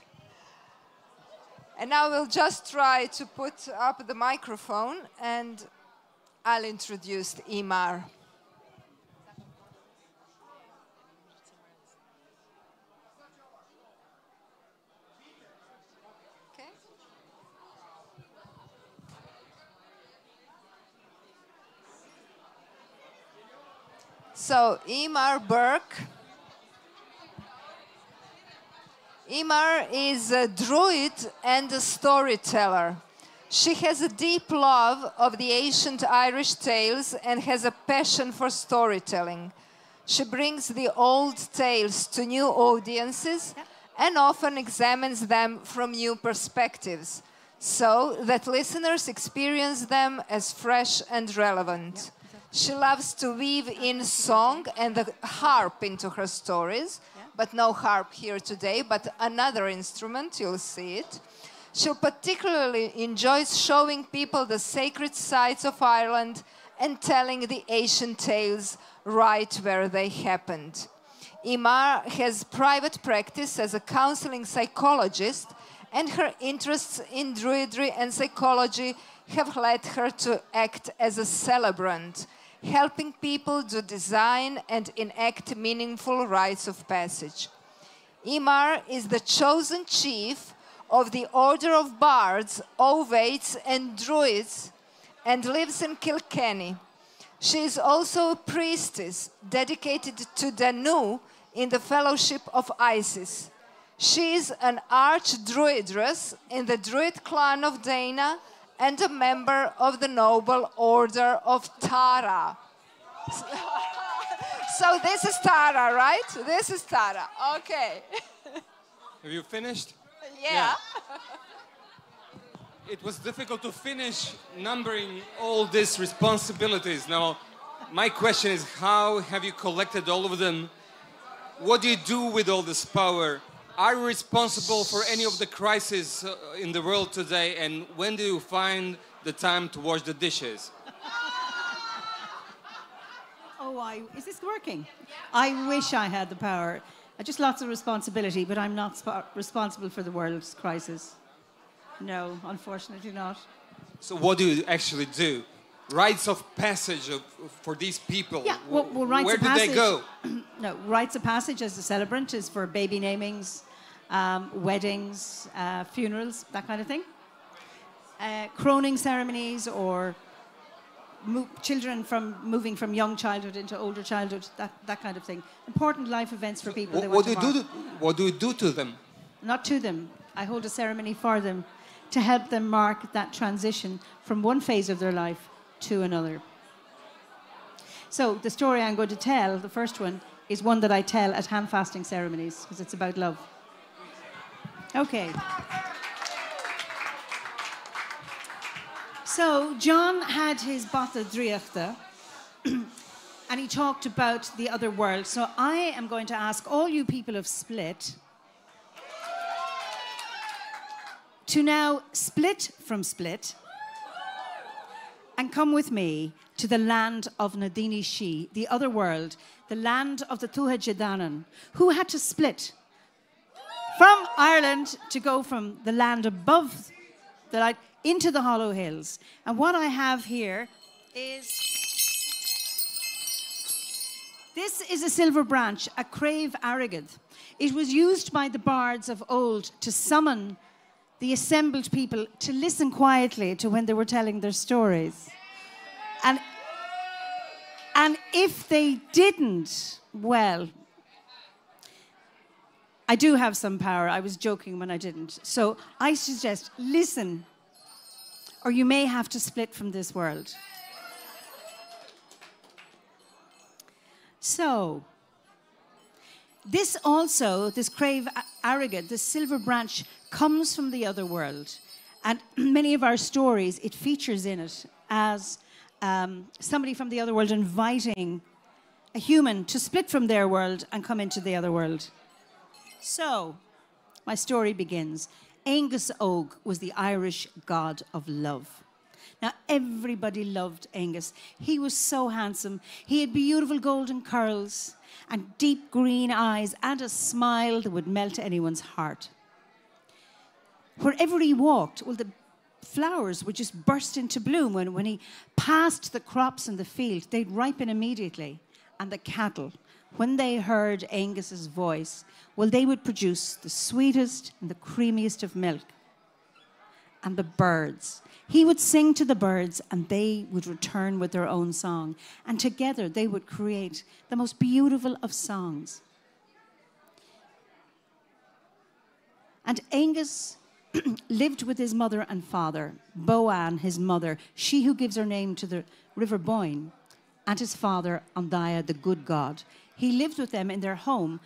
And now we'll just try to put up the microphone and I'll introduce Eimear. Okay. So, Eimear Burke. Eimear is a druid and a storyteller. She has a deep love of the ancient Irish tales and has a passion for storytelling. She brings the old tales to new audiences and often examines them from new perspectives, so that listeners experience them as fresh and relevant. She loves to weave in song and the harp into her stories, but no harp here today, but another instrument, you'll see it. She particularly enjoys showing people the sacred sites of Ireland and telling the ancient tales right where they happened. Eimear has private practice as a counseling psychologist, and her interests in druidry and psychology have led her to act as a celebrant, helping people to design and enact meaningful rites of passage. Eimear is the chosen chief of the Order of Bards, Ovates and Druids, and lives in Kilkenny. She is also a priestess dedicated to Danu in the Fellowship of Isis. She is an archdruidress in the Druid clan of Dana and a member of the Noble Order of Tara. So this is Tara, right? This is Tara. Okay. Have you finished? Yeah. It was difficult to finish numbering all these responsibilities. Now, my question is, how have you collected all of them? What do you do with all this power? Are you responsible for any of the crises in the world today? And when do you find the time to wash the dishes? Is this working? I wish I had the power. Just lots of responsibility, but I'm not responsible for the world's crisis. No, unfortunately not. So what do you actually do? rites of passage for these people? Yeah, well, rites Where of do passage, they go? No, rites of passage as a celebrant is for baby namings, weddings, funerals, that kind of thing. Croning ceremonies or children moving from young childhood into older childhood, that kind of thing. Important life events for people. What do you do to them? Not to them. I hold a ceremony for them to help them mark that transition from one phase of their life to another. So the story I'm going to tell, the first one, is one that I tell at hand fasting ceremonies because it's about love. Okay. So John had his Bata Driachta and he talked about the other world. So I am going to ask all you people of Split to now split from Split and come with me to the land of Nadini Shi, the other world, the land of the Tuatha Dé Danann, who had to split from Ireland to go from the land above the light into the Hollow Hills. And what I have here is... This is a silver branch, a Carew arrogant. It was used by the bards of old to summon the assembled people to listen quietly to when they were telling their stories. And if they didn't, well, I do have some power. I was joking when I didn't. So I suggest, listen, or you may have to split from this world. So, this Carew arrogant, this silver branch, comes from the other world. And many of our stories, it features in it as somebody from the other world inviting a human to split from their world and come into the other world. So, my story begins. Angus Og was the Irish god of love. Now, everybody loved Angus. He was so handsome. He had beautiful golden curls and deep green eyes and a smile that would melt anyone's heart. Wherever he walked, well, the flowers would just burst into bloom. When he passed the crops in the field, they'd ripen immediately. And the cattle, when they heard Angus's voice, well, they would produce the sweetest and the creamiest of milk. And the birds, he would sing to the birds and they would return with their own song. And together they would create the most beautiful of songs. And Angus lived with his mother and father, Boann, his mother, she who gives her name to the River Boyne, and his father, Andaya, the good god. He lived with them in their home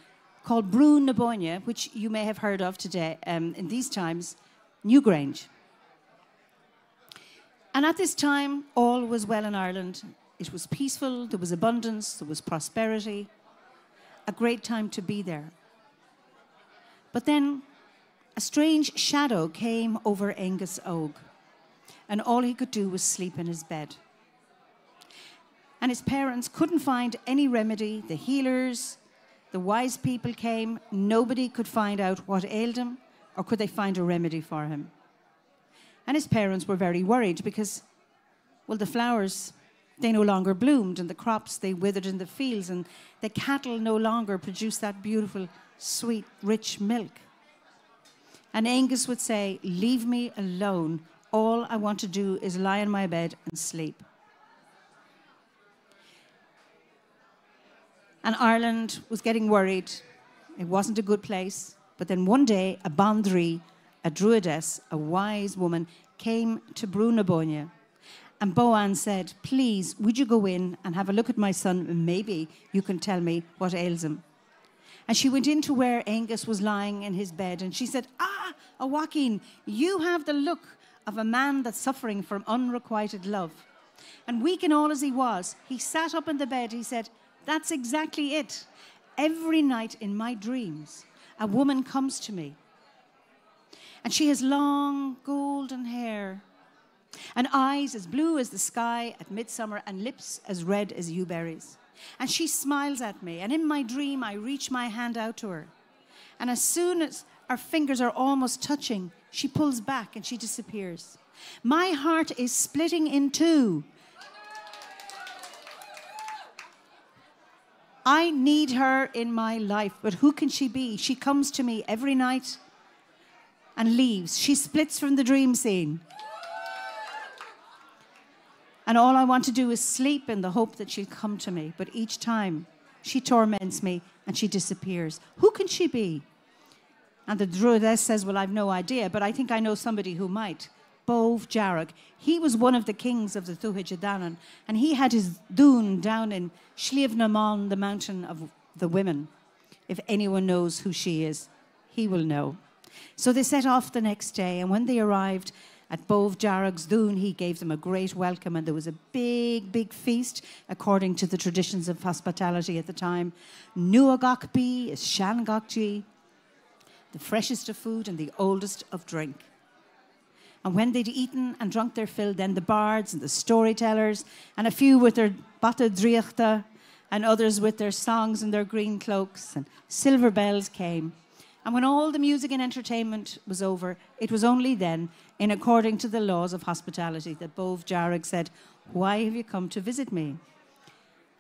called Brew na Boine, which you may have heard of today, in these times, Newgrange. And at this time, all was well in Ireland. It was peaceful, there was abundance, there was prosperity. A great time to be there. But then a strange shadow came over Angus Og, and all he could do was sleep in his bed. And his parents couldn't find any remedy. The healers, the wise people came. Nobody could find out what ailed him, or could they find a remedy for him. And his parents were very worried because, well, the flowers, they no longer bloomed, and the crops, they withered in the fields, and the cattle no longer produced that beautiful, sweet, rich milk. And Angus would say, "Leave me alone. All I want to do is lie in my bed and sleep." And Ireland was getting worried. It wasn't a good place. But then one day, a Bandri, a druidess, a wise woman, came to Brew na Boine. And Boann said, "Please, would you go in and have a look at my son, and maybe you can tell me what ails him." And she went into where Angus was lying in his bed, and she said, Joaquin, you have the look of a man that's suffering from unrequited love." And weak and all as he was, he sat up in the bed, he said, "That's exactly it. Every night in my dreams, a woman comes to me. And she has long golden hair and eyes as blue as the sky at midsummer and lips as red as yewberries. And she smiles at me, and in my dream I reach my hand out to her. And as soon as our fingers are almost touching, she pulls back and she disappears. My heart is splitting in two. I need her in my life, but who can she be? She comes to me every night and leaves. She splits from the dream scene. And all I want to do is sleep in the hope that she'll come to me. But each time, she torments me and she disappears. Who can she be? And the druidess says, well, I've no idea, but I think I know somebody who might. Bov Jarag. He was one of the kings of the Tuatha Danann, and he had his dún down in Slievenamon, the mountain of the women. If anyone knows who she is, he will know. So they set off the next day, and when they arrived at Bov Jarag's dún, he gave them a great welcome, and there was a big, big feast, according to the traditions of hospitality at the time. Nuagachbi is Shangachji, the freshest of food and the oldest of drink. And when they'd eaten and drunk their fill, then the bards and the storytellers, and a few with their bata driachta, and others with their songs and their green cloaks, and silver bells came. And when all the music and entertainment was over, it was only then, in according to the laws of hospitality, that Bov Jarag said, why have you come to visit me?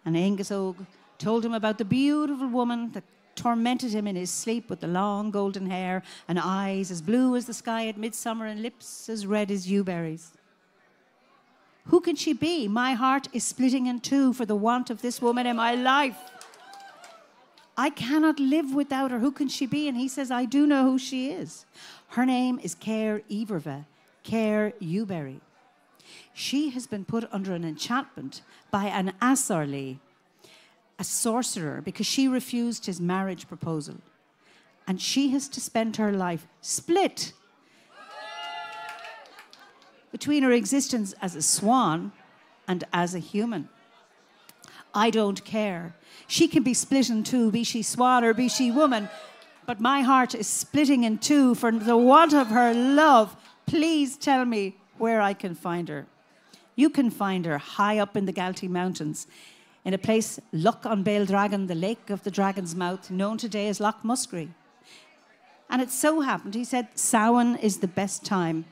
And Aengus Og told him about the beautiful woman that tormented him in his sleep with the long golden hair and eyes as blue as the sky at midsummer and lips as red as yewberries. Who can she be? My heart is splitting in two for the want of this woman in my life. I cannot live without her. Who can she be? And he says, I do know who she is. Her name is Carew Carew Yewberry. She has been put under an enchantment by an Asarli, a sorcerer, because she refused his marriage proposal. And she has to spend her life split between her existence as a swan and as a human. I don't care. She can be split in two, be she swan or be she woman, but my heart is splitting in two for the want of her love. Please tell me where I can find her. You can find her high up in the Galtee Mountains, in a place, Loch an Béal Dragon, the lake of the dragon's mouth, known today as Loch Muskerry. And it so happened, he said, Samhain is the best time,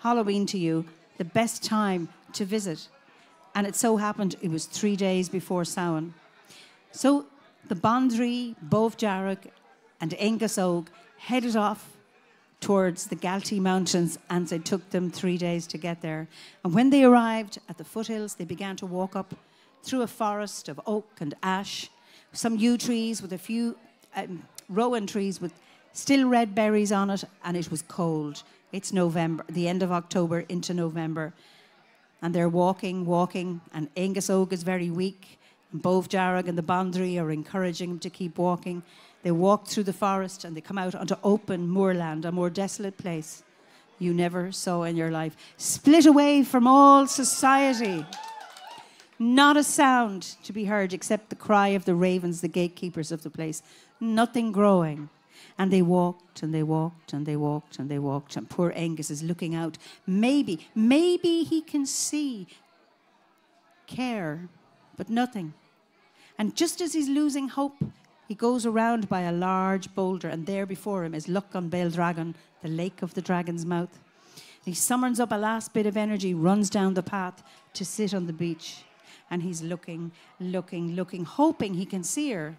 Halloween to you, the best time to visit. And it so happened it was 3 days before Samhain. So the Bondri, Bov Jarag, and Aengus Og headed off towards the Galtee Mountains, and it took them 3 days to get there. And when they arrived at the foothills, they began to walk up through a forest of oak and ash, some yew trees with a few rowan trees with still red berries on it, and it was cold. It's November, the end of October into November. And they're walking, and Aengus Og is very weak, and Bov Jarag and the Bondri are encouraging him to keep walking. They walk through the forest, and they come out onto open moorland, a more desolate place you never saw in your life. Split away from all society. Not a sound to be heard except the cry of the ravens, the gatekeepers of the place. Nothing growing. And they walked, and they walked, and they walked, and they walked. And poor Aengus is looking out. Maybe he can see care, but nothing. And just as he's losing hope, he goes around by a large boulder, and there before him is Loch an Béal Dragon, the lake of the dragon's mouth. He summons up a last bit of energy, runs down the path to sit on the beach. And he's looking, hoping he can see her.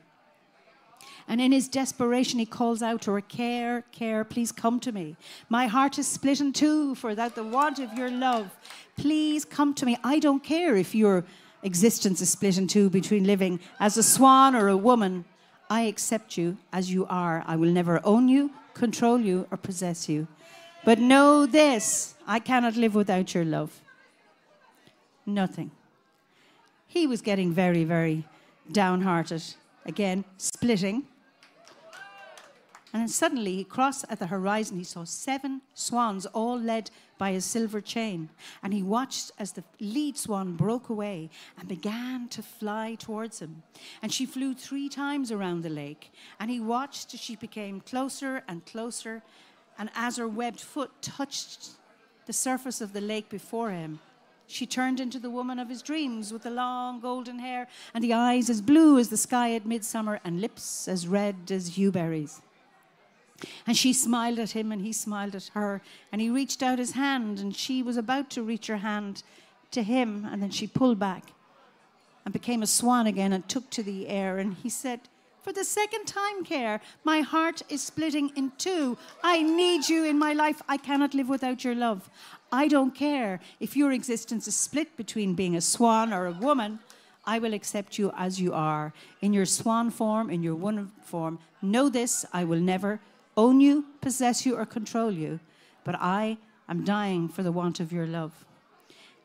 And in his desperation, he calls out to her, Care, please come to me. My heart is split in two for that the want of your love. Please come to me. I don't care if your existence is split in two between living as a swan or a woman. I accept you as you are. I will never own you, control you, or possess you. But know this, I cannot live without your love. Nothing. He was getting very, very downhearted. Again, splitting. And then suddenly, he crossed at the horizon. He saw 7 swans, all led by a silver chain. And he watched as the lead swan broke away and began to fly towards him. And she flew 3 times around the lake. And he watched as she became closer and closer. And as her webbed foot touched the surface of the lake before him, she turned into the woman of his dreams with the long golden hair and the eyes as blue as the sky at midsummer and lips as red as yewberries. And she smiled at him and he smiled at her, and he reached out his hand and she was about to reach her hand to him, and then she pulled back and became a swan again and took to the air. And he said, for the second time, Care, my heart is splitting in two. I need you in my life. I cannot live without your love. I don't care if your existence is split between being a swan or a woman. I will accept you as you are, in your swan form, in your woman form. Know this, I will never own you, possess you, or control you. But I am dying for the want of your love.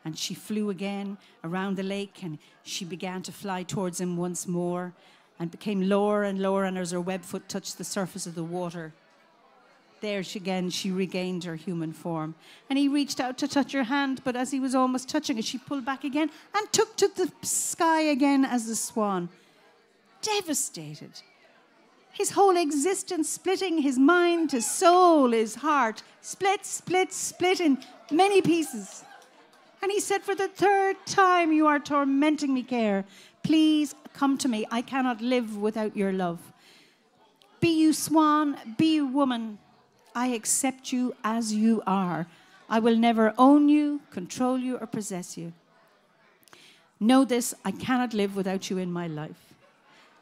And she flew again around the lake, and she began to fly towards him once more, and became lower and lower, and as her web foot touched the surface of the water, there she regained her human form. And he reached out to touch her hand, but as he was almost touching it, she pulled back again and took to the sky again as the swan. Devastated. His whole existence splitting, his mind, his soul, his heart, split in many pieces. And he said, for the third time, you are tormenting me, Care. Please come to me. I cannot live without your love. Be you swan, be you woman, I accept you as you are. I will never own you, control you, or possess you. Know this, I cannot live without you in my life.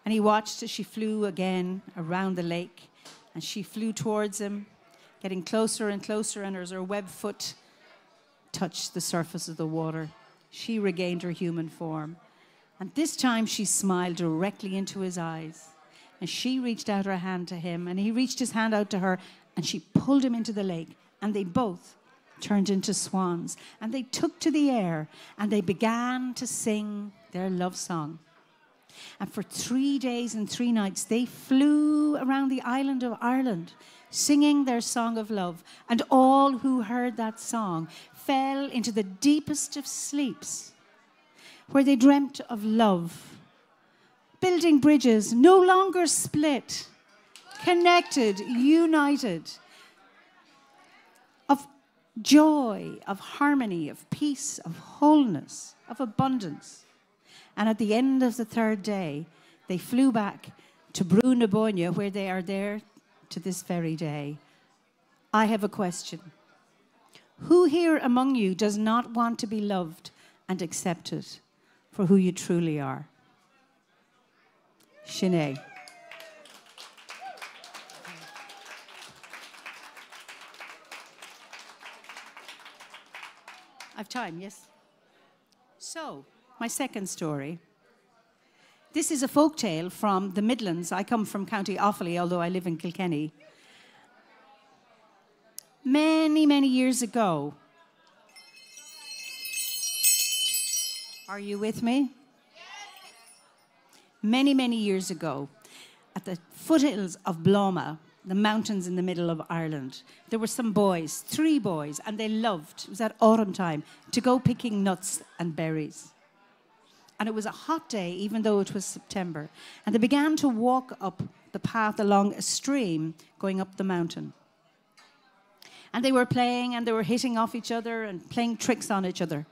And he watched as she flew again around the lake, and she flew towards him, getting closer and closer, and as her web foot touched the surface of the water, she regained her human form. And this time she smiled directly into his eyes. And she reached out her hand to him, and he reached his hand out to her, and she pulled him into the lake, and they both turned into swans, and they took to the air, and they began to sing their love song. And for 3 days and 3 nights, they flew around the island of Ireland, singing their song of love. And all who heard that song fell into the deepest of sleeps, where they dreamt of love, building bridges, no longer split, connected, united, of joy, of harmony, of peace, of wholeness, of abundance. And at the end of the 3rd day, they flew back to Brew, where they are there to this very day. I have a question. Who here among you does not want to be loved and accepted for who you truly are? Sinead. I've time, yes? So, my second story. This is a folk tale from the Midlands. I come from County Offaly, although I live in Kilkenny. Many, many years ago. Are you with me? Many, many years ago, at the foothills of Bloma, the mountains in the middle of Ireland, there were some boys, 3 boys, and they loved, it was at autumn time, to go picking nuts and berries. And it was a hot day, even though it was September. And they began to walk up the path along a stream going up the mountain. And they were playing, and they were hitting off each other and playing tricks on each other,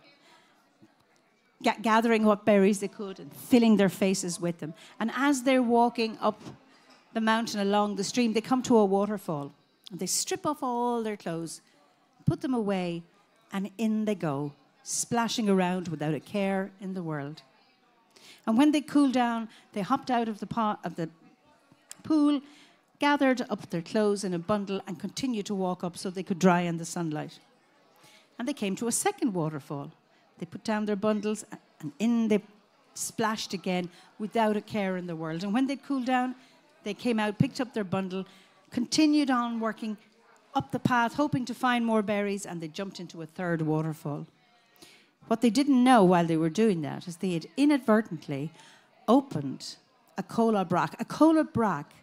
gathering what berries they could and filling their faces with them. And as they're walking up the mountain along the stream, they come to a waterfall. And they strip off all their clothes, put them away, and in they go, splashing around without a care in the world. And when they cooled down, they hopped out of the pool, gathered up their clothes in a bundle, and continued to walk up so they could dry in the sunlight. And they came to a second waterfall. They put down their bundles, and in they splashed again without a care in the world. And when they'd cooled down, they came out, picked up their bundle, continued on working up the path, hoping to find more berries, and they jumped into a third waterfall. What they didn't know while they were doing that is they had inadvertently opened a cola brack. A cola brack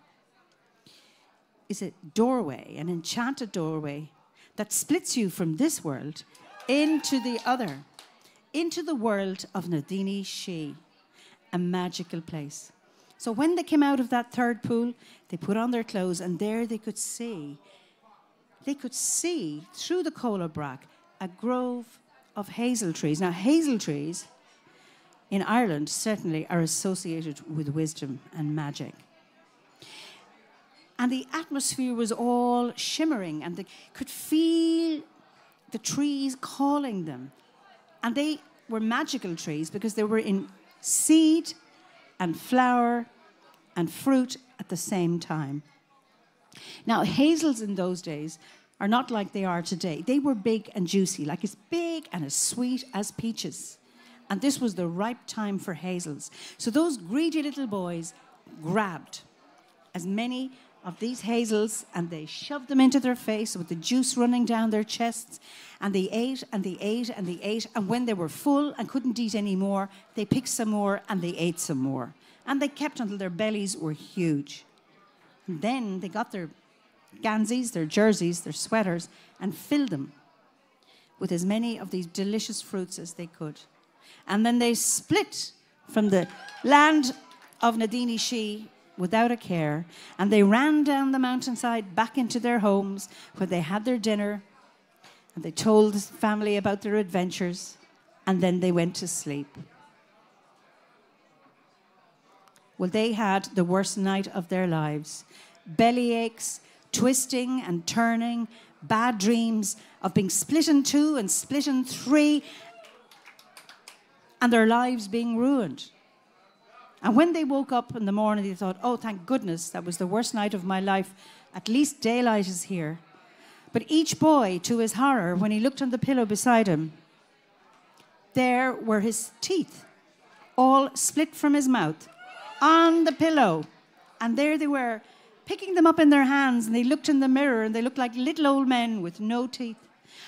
is a doorway, an enchanted doorway that splits you from this world into the other, into the world of Nadini She, a magical place. So when they came out of that third pool, they put on their clothes, and there they could see through the cola brack a grove of hazel trees. Now, hazel trees in Ireland certainly are associated with wisdom and magic. And the atmosphere was all shimmering, and they could feel the trees calling them. And they were magical trees because they were in seed and flower and fruit at the same time. Now, hazels in those days are not like they are today. They were big and juicy, like as big and as sweet as peaches. And this was the ripe time for hazels. So those greedy little boys grabbed as many of these hazels and they shoved them into their face with the juice running down their chests. And they ate and they ate and they ate. And when they were full and couldn't eat any more, they picked some more and they ate some more. And they kept until their bellies were huge. And then they got their gansies, their jerseys, their sweaters, and filled them with as many of these delicious fruits as they could. And then they split from the land of Nadini Shi without a care, and they ran down the mountainside back into their homes where they had their dinner, and they told the family about their adventures, and then they went to sleep. Well, they had the worst night of their lives. Belly aches, twisting and turning, bad dreams of being split in two and split in three, and their lives being ruined. And when they woke up in the morning, they thought, oh, thank goodness, that was the worst night of my life. At least daylight is here. But each boy, to his horror, when he looked on the pillow beside him, there were his teeth, all split from his mouth, on the pillow. And there they were, picking them up in their hands, and they looked in the mirror, and they looked like little old men with no teeth.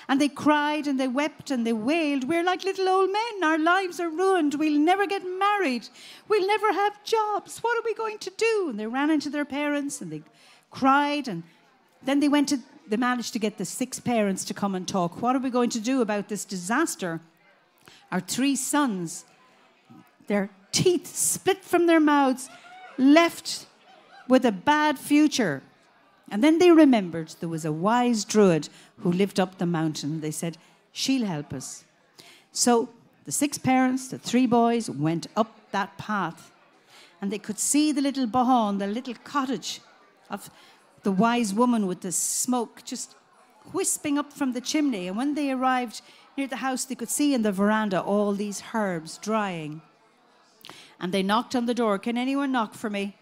And they cried, and they wept, and they wailed, we're like little old men, our lives are ruined, we'll never get married, we'll never have jobs, what are we going to do? And they ran into their parents, and they cried, and then they managed to get the 6 parents to come and talk. What are we going to do about this disaster? Our 3 sons, their teeth split from their mouths, left with a bad future. And then they remembered there was a wise druid who lived up the mountain. They said, she'll help us. So the 6 parents, the 3 boys, went up that path. And they could see the little bahan, the little cottage of the wise woman with the smoke just wisping up from the chimney. And when they arrived near the house, they could see in the veranda all these herbs drying. And they knocked on the door. Can anyone knock for me?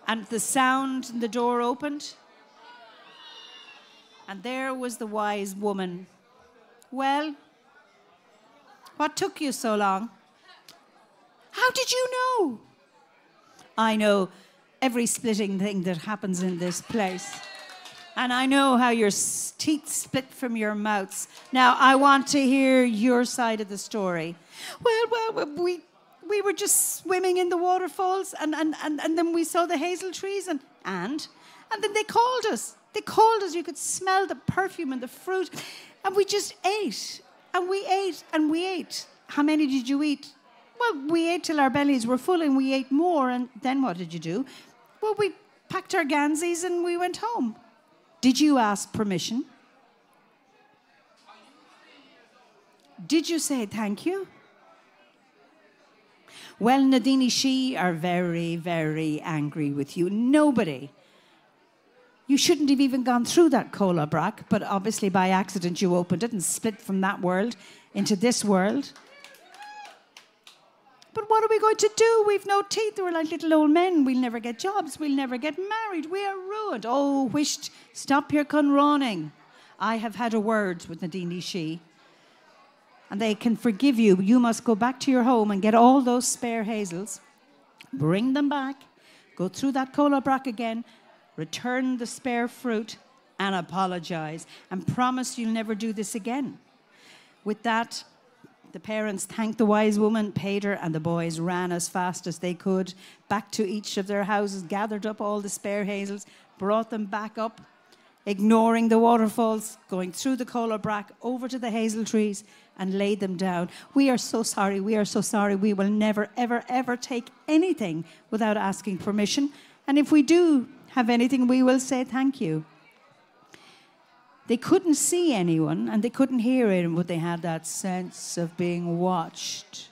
And the sound in the door opened. And there was the wise woman. Well, what took you so long? How did you know? I know every splitting thing that happens in this place. And I know how your teeth split from your mouths. Now, I want to hear your side of the story. Well, we were just swimming in the waterfalls, and then we saw the hazel trees, and then they called us. They called us. You could smell the perfume and the fruit, and we just ate, and we ate, and we ate. How many did you eat? Well, we ate till our bellies were full, and we ate more, and then what did you do? Well, we packed our gansies, and we went home. Did you ask permission? Did you say thank you? Well, Nadini Shi are very, very angry with you. Nobody. You shouldn't have even gone through that cola brack, but obviously by accident you opened it and split from that world into this world. But what are we going to do? We've no teeth. We're like little old men. We'll never get jobs. We'll never get married. We are ruined. Oh, wished, stop your conroning. I have had a word with Nadini Shi. And they can forgive you. You must go back to your home and get all those spare hazels, bring them back, go through that cola brack again, return the spare fruit, and apologize, and promise you'll never do this again. With that, the parents thanked the wise woman, paid her, and the boys ran as fast as they could back to each of their houses, gathered up all the spare hazels, brought them back up, ignoring the waterfalls, going through the cola brack, over to the hazel trees, and laid them down. We are so sorry, we are so sorry. We will never, ever, ever take anything without asking permission. And if we do have anything, we will say thank you. They couldn't see anyone, and they couldn't hear anyone, but they had that sense of being watched.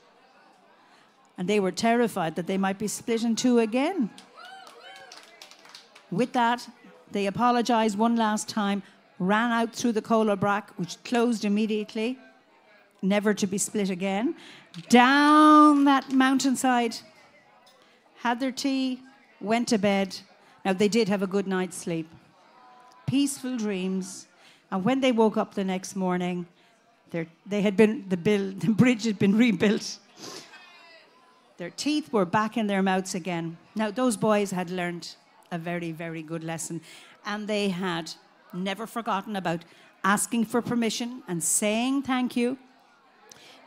And they were terrified that they might be split in two again. With that, they apologized one last time, ran out through the cola brack, which closed immediately. never to be split again, down that mountainside, had their tea, went to bed. Now, they did have a good night's sleep. Peaceful dreams. And when they woke up the next morning, the bridge had been rebuilt. Their teeth were back in their mouths again. Now, those boys had learned a very, very good lesson. And they had never forgotten about asking for permission and saying thank you.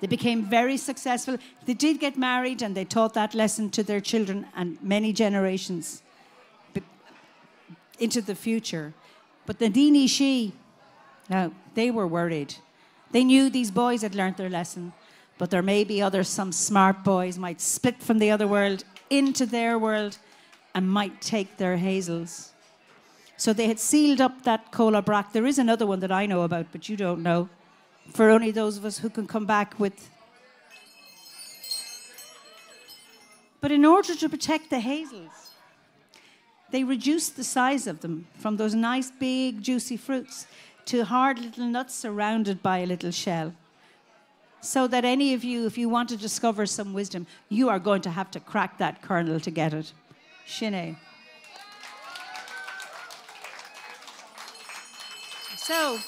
They became very successful. They did get married, and they taught that lesson to their children and many generations into the future. But the Dini Shi, now, they were worried. They knew these boys had learnt their lesson, but there may be some smart boys might split from the other world into their world and might take their hazels. So they had sealed up that Cola Brack. There is another one that I know about, but you don't know. For only those of us who can come back with. But in order to protect the hazels, they reduced the size of them from those nice, big, juicy fruits to hard little nuts surrounded by a little shell. So that any of you, if you want to discover some wisdom, you are going to have to crack that kernel to get it. Shine. So,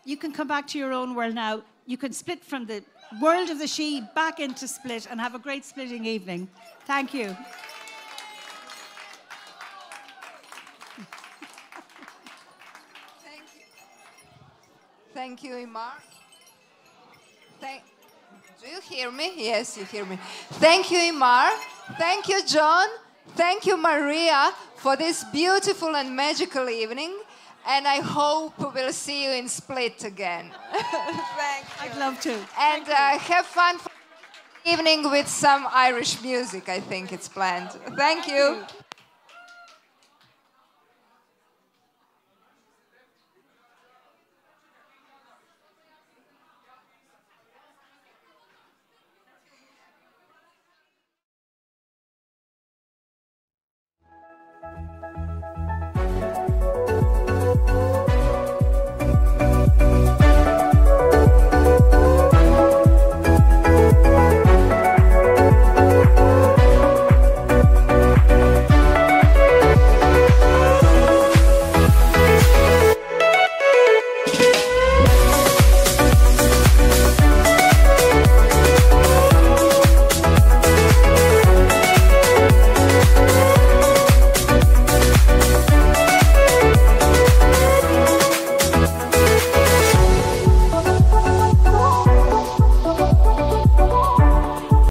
you can come back to your own world now. You can split from the world of the she back into split and have a great splitting evening. Thank you. Thank you, Eimear. Do you hear me? Yes, you hear me. Thank you, Eimear. Thank you, John. Thank you, Maria, for this beautiful and magical evening. And I hope we'll see you in Split again. Thank you. I'd love to. And have fun for the evening with some Irish music. I think it's planned. Thank you.